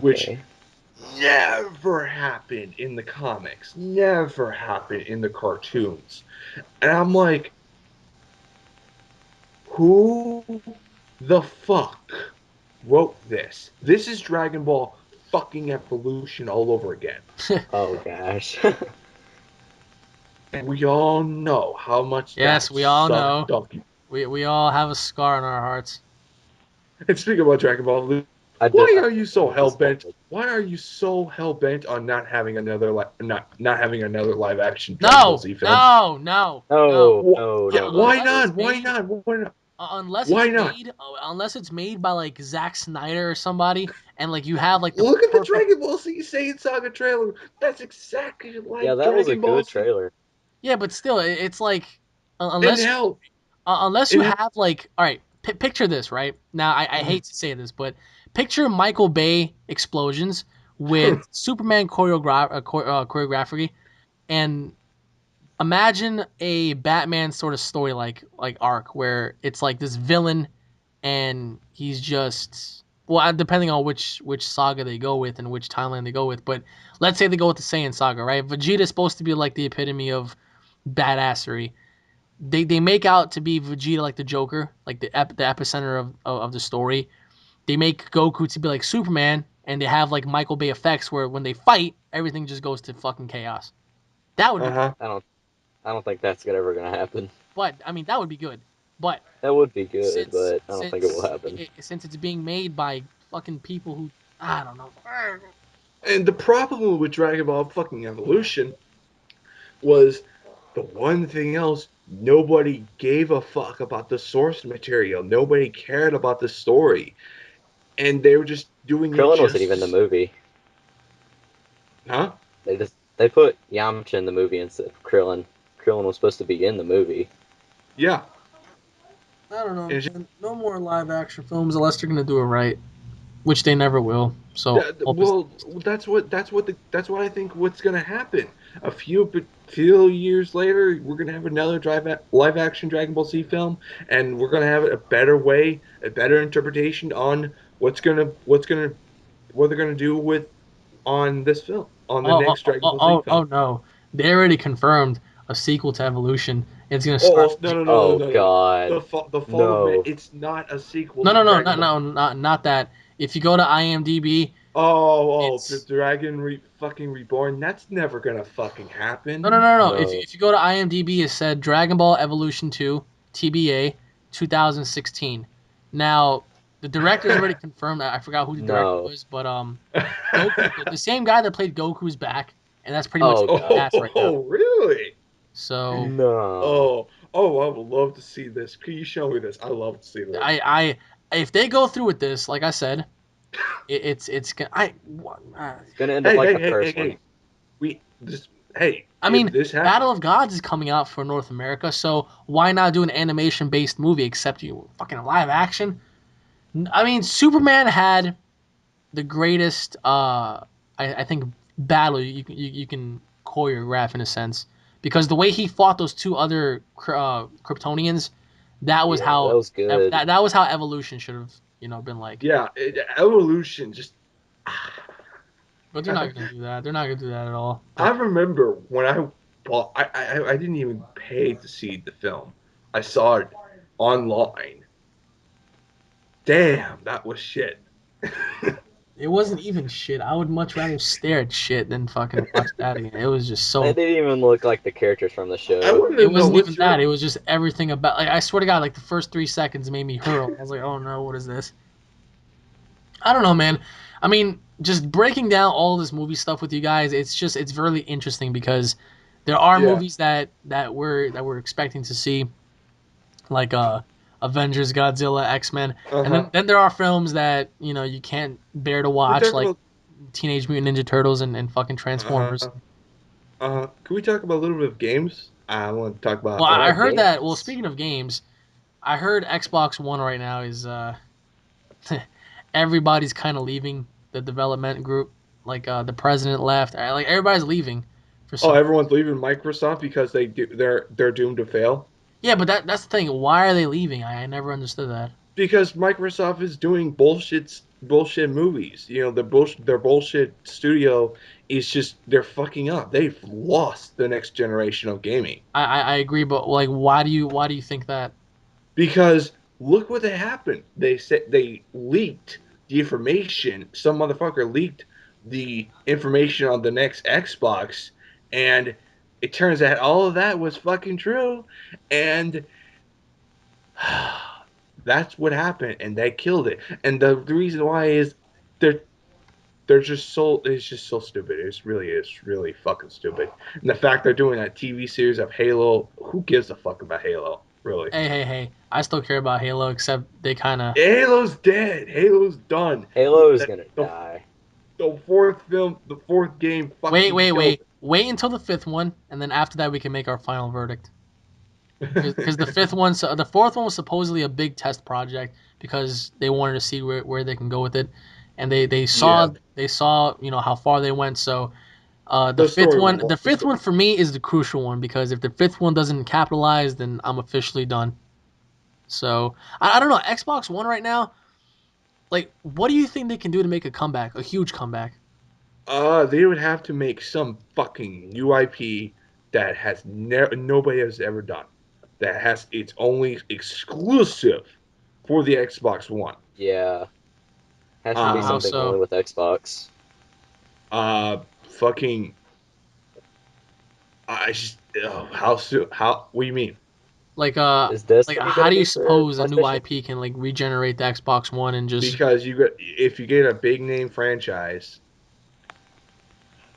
which Okay. never happened in the comics, never happened in the cartoons. And I'm like, who the fuck wrote this? This is Dragon Ball fucking evolution all over again. Oh gosh. And we all know how much Yes, that we all sucked know. donkey. We all have a scar on our hearts. And speaking about Dragon Ball, I why just are you so hell bent? disappointed. Why are you so hell bent on not having another not having another live action Dragon Ball No, Z film? no, no, no. No, no, no, no, Why Unless it's not? no. Why made, not? Why not? Why unless it's not? made, unless it's made by like Zack Snyder or somebody, and like you have like the Look at the perfect. Dragon Ball Z Saiyan Saga trailer. That's exactly Yeah, like that was a Dragon Ball good Z. trailer. Yeah, but still, it's like And unless hell, unless you and hell, have like, all right, picture this, right? Now, I mm, hate to say this, but picture Michael Bay explosions with Superman choreography, and imagine a Batman sort of story like arc where it's like this villain, and he's just well, depending on which saga they go with and which timeline they go with. But let's say they go with the Saiyan saga, right? Vegeta's supposed to be like the epitome of badassery. They make out to be Vegeta like the Joker, like the epicenter of the story. They make Goku to be like Superman, and they have like Michael Bay effects where when they fight, everything just goes to fucking chaos. That would be cool. uh-huh. I don't think that's ever gonna happen. But I mean, that would be good. But That would be good, since but I don't think it will happen. since it's being made by fucking people who I don't know. And the problem with Dragon Ball fucking Evolution was the one thing else nobody gave a fuck about the source material. Nobody cared about the story, and they were just doing it Krillin wasn't even in the just, movie. huh? They put Yamcha in the movie instead of Krillin. Krillin was supposed to be in the movie. Yeah. I don't know, And it's man. No more live action films unless they're gonna do it right, which they never will. So hope is Well, that's what I think what's gonna happen. A few years later, we're gonna have another live action Dragon Ball Z film, and we're gonna have a better way, a better interpretation on what they're gonna do with on this film, on the oh next Dragon Ball Z oh film. no, they already confirmed a sequel to Evolution. It's gonna Oh, start. oh, no, no, no, no, Oh no, no. God, The Fall of Man. no. It's not a sequel No to no no Dragon not Ball. no not that. If you go to IMDb, The it's fucking Reborn. That's never gonna fucking no no happen. no no. No. If you go to IMDb, it said Dragon Ball Evolution 2 TBA 2016. Now the director's already confirmed. I forgot who the director No. was, but Goku, the same guy that played Goku's back, and that's pretty much Oh all he God. has right now. Really? So No. Oh, I would love to see this. Can you show me this? I love to see this. if they go through with this, like I said, it's gonna It's gonna end up like the first one. Hey. We this hey, I if mean, this happens, Battle of Gods is coming out for North America, so why not do an animation based movie? Except you fucking live action. I mean, Superman had the greatest, I think, battle you can choreograph in a sense because the way he fought those two other Kryptonians, that was Yeah, that how was good. that was how Evolution should have been like. yeah, evolution just But they're not gonna do that. They're not gonna do that at all. I But remember when I bought I didn't even pay to see the film. I saw it online. Damn, that was shit. It wasn't even shit. I would much rather stare at shit than fucking watch that again. It was just They so. didn't even look like the characters from the I show. wanted It to know wasn't even what's your. that. It was just everything about. Like, I swear to God, like the first 3 seconds made me hurl. I was like, oh no, what is this? I don't know, man. I mean, just breaking down all this movie stuff with you guys, it's really interesting because there are Yeah. movies that we're expecting to see, like Avengers, Godzilla, X-Men, Uh and huh. then there are films that you can't bear to We watch, talk like about. Teenage Mutant Ninja Turtles and fucking Uh huh. Transformers. Can we talk about a little bit of games? I want to talk Well, about. I Yeah, heard that. Well, games. speaking of games, I heard Xbox One right now is everybody's kind of leaving the development group. Like the president left. Like everybody's leaving for Oh, some. everyone's leaving Microsoft because they're doomed to fail. Yeah, but that's the thing. Why are they leaving? I never understood that. Because Microsoft is doing bullshit movies. You know, their bullshit studio is just they're fucking up. They've lost the next generation of gaming. I agree, but like, why do you think that? Because look what happened. They said they leaked the information. Some motherfucker leaked the information on the next Xbox, and it turns out all of that was fucking true. And that's what happened, and they killed it. And the reason why is they're they're just so it's just so stupid. It really is really fucking stupid. And the fact they're doing that TV series of Halo, who gives a fuck about Halo? Really? Hey, hey, hey! I still care about Halo, except they kind of Halo's dead. Halo's done. Halo is The, gonna the, die. the fourth film, the fourth game wait, fucking wait, killed wait, wait until the fifth one, and then after that we can make our final verdict. Because the it. fifth one, so the fourth one was supposedly a big test project because they wanted to see where they can go with it, and they Yeah. saw they saw how far they went. So the The fifth story one, was the fifth one for me is the crucial one because if the fifth one doesn't capitalize, then I'm officially done. So I don't know. Xbox One right now, like, what do you think they can do to make a comeback, a huge comeback? they would have to make some fucking new IP that nobody has ever done. That has it's only exclusive for the Xbox One. Yeah, has to be How Um, something only so? with Xbox. fucking, I just, oh, how soon? How? What do you mean? Like Is like Destiny how gonna do you be for suppose a new PlayStation? IP can like regenerate the Xbox One and just Because if you get a big name franchise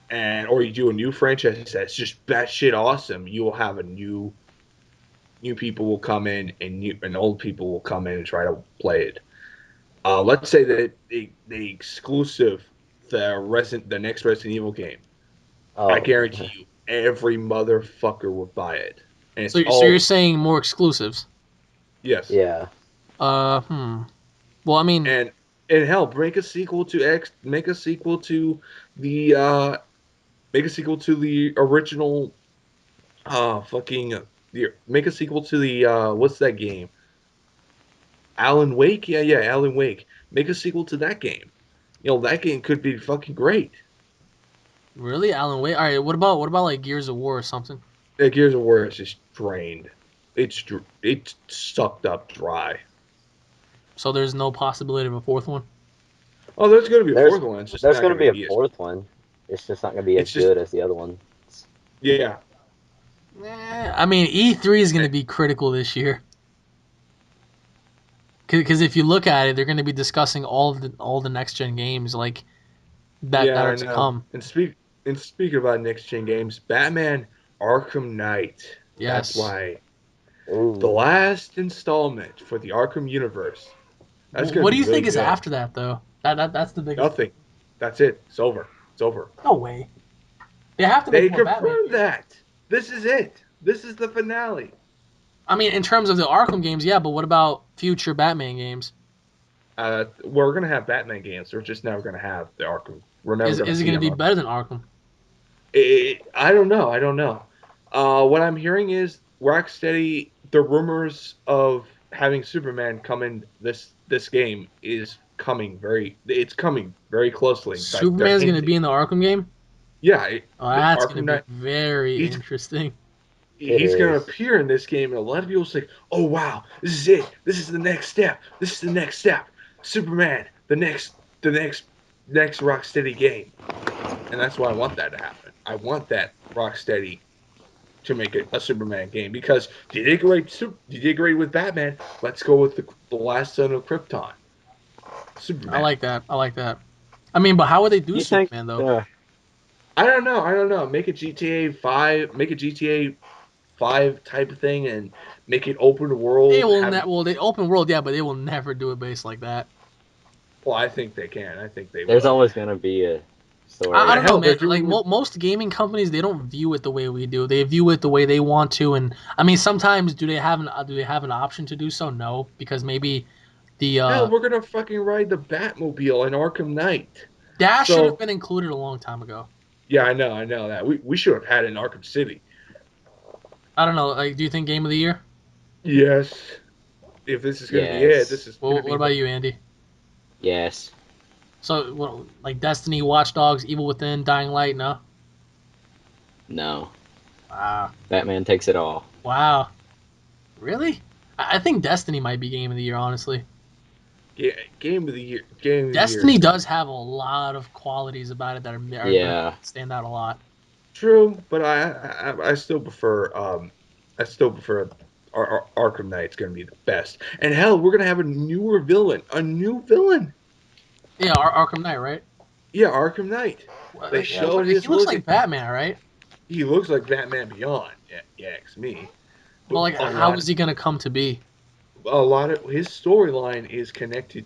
and or you do a new franchise that's just batshit awesome, you will have a new people will come in and old people will come in and try to play it. Let's say that the exclusive the next Resident Evil game. I Oh, guarantee you every motherfucker will buy it, and it's so you're all saying more exclusives? yes. yeah. Hmm. Well, I mean, And and hell, make a sequel to X. The make a sequel to the original. Fucking make a sequel to the what's that game? Alan Wake? Yeah, Alan Wake. Make a sequel to that game. You know, that game could be fucking great. really, Alan Wake. All right, what about like Gears of War or something? Gears of War is just drained. It's sucked up dry. So there's no possibility of a fourth one. Oh, there's gonna be a There's fourth one. It's just there's not gonna gonna be a be as. fourth one. It's just not gonna be as It's just good as the other one. yeah. I mean, E3 is going to be critical this year because if you look at it, they're going to be discussing all the next gen games like that Yeah, are I to know. come. And speak about next gen games, Batman Arkham Knight. That's Yes. why the Ooh, last installment for the Arkham universe. That's gonna What do be you really think is good. after that though? That's the biggest Nothing. question. That's it. It's over. It's over. No way. They have to make They more Batman confirmed games. that. This is it. This is the finale. I mean, in terms of the Arkham games, yeah, but what about future Batman games? We're gonna have Batman games. We're just never gonna have the Arkham. We're never Is gonna is it see going to an be Arkham. better than Arkham? I don't know. I don't know. What I'm hearing is Rocksteady. The rumors of having Superman come in this game is coming very. It's coming very closely. Like they're Superman's going to hinting. be in the Arkham game? Yeah, Oh, that's going to Arkham be Knight. very He's interesting. it he's gonna is. appear in this game, and a lot of people say, "Oh wow, this is it. This is the next step. This is the next step. Superman, the next." next Rocksteady game, and that's why I want that to happen. I want that Rocksteady to make a Superman game because you did great. You did great with Batman. Let's go with the Last Son of Krypton, I Superman. like that. I like that. I mean, but how would they do You think? Superman though? I don't know. I don't know. Make a GTA 5. Make a GTA 5 type of thing, and make it open They world. will Have well, they open world, yeah, but they will never do it based like that. well, I think they can. I think they There's will. always gonna be a I story. don't know, Hell, they're man. Like doing. most gaming companies, they don't view it the way we do. They view it the way they want to, and I mean, sometimes do they have an option to do so? No, because maybe the Hell, we're gonna fucking ride the Batmobile in Arkham Knight. dash should have So been included a long time ago. yeah, I know that. We should have had it in Arkham City. I don't know. Like, do you think game of the year? Yes, if this is gonna be it, this Yes. is gonna Well, what be the. about you, Andy? Yes. So, what, like Destiny, Watch Dogs, Evil Within, Dying Light? No. No. Wow. Batman takes it all. Wow. Really? I think Destiny might be game of the year, honestly. Yeah, game of the year. Game of the year. Destiny does have a lot of qualities about it that are going to Yeah. stand out a lot. True, but I still prefer Arkham Knight's gonna be the best. And hell, we're gonna have a new villain. Yeah, Arkham Knight, right? Yeah, Arkham Knight. They Yeah, showed but he his looks look. like Batman, right? He looks like Batman Beyond. Yeah, yeah, it's me. But But like, how is he going to come to be? a lot of his storyline is connected.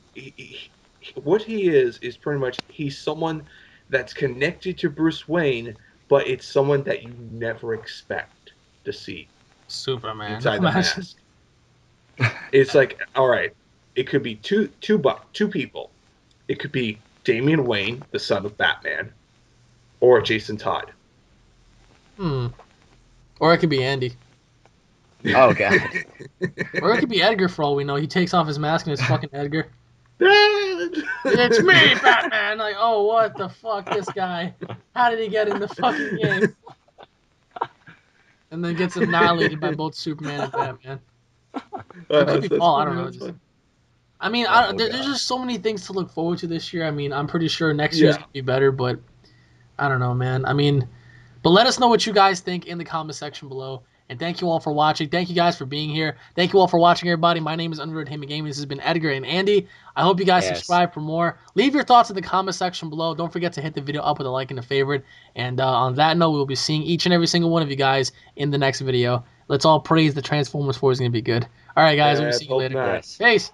What he is pretty much he's someone that's connected to Bruce Wayne, but it's someone that you never expect to see Superman. inside the Imagine. mask. It's like, all right, it could be two people. It could be Damian Wayne, the son of Batman, or Jason Todd. Hmm. Or it could be Andy. Oh God. Or it could be Edgar for all we know. He takes off his mask and it's fucking Edgar. It's me, Batman! Like, oh, what the fuck, this guy? How did he get in the fucking game? And then gets annihilated by both Superman and Batman. Or it could be That's Paul, I don't funny. know. That's funny. I mean, Oh there's god. just so many things to look forward to this year. I mean, I'm pretty sure next year's Yeah. gonna be better, but I don't know, man. I mean, but let us know what you guys think in the comment section below. And thank you all for watching. Thank you guys for being here. Thank you all for watching, everybody. My name is UnrealEntGaming. This has been Edgar and Andy. I hope you guys Yes. subscribe for more. Leave your thoughts in the comment section below. Don't forget to hit the video up with a like and a favorite. And on that note, we'll be seeing each and every single one of you guys in the next video. Let's all praise the Transformers 4 is going to be good. All right, guys. We'll be seeing you Hope later. not. Yes. Peace.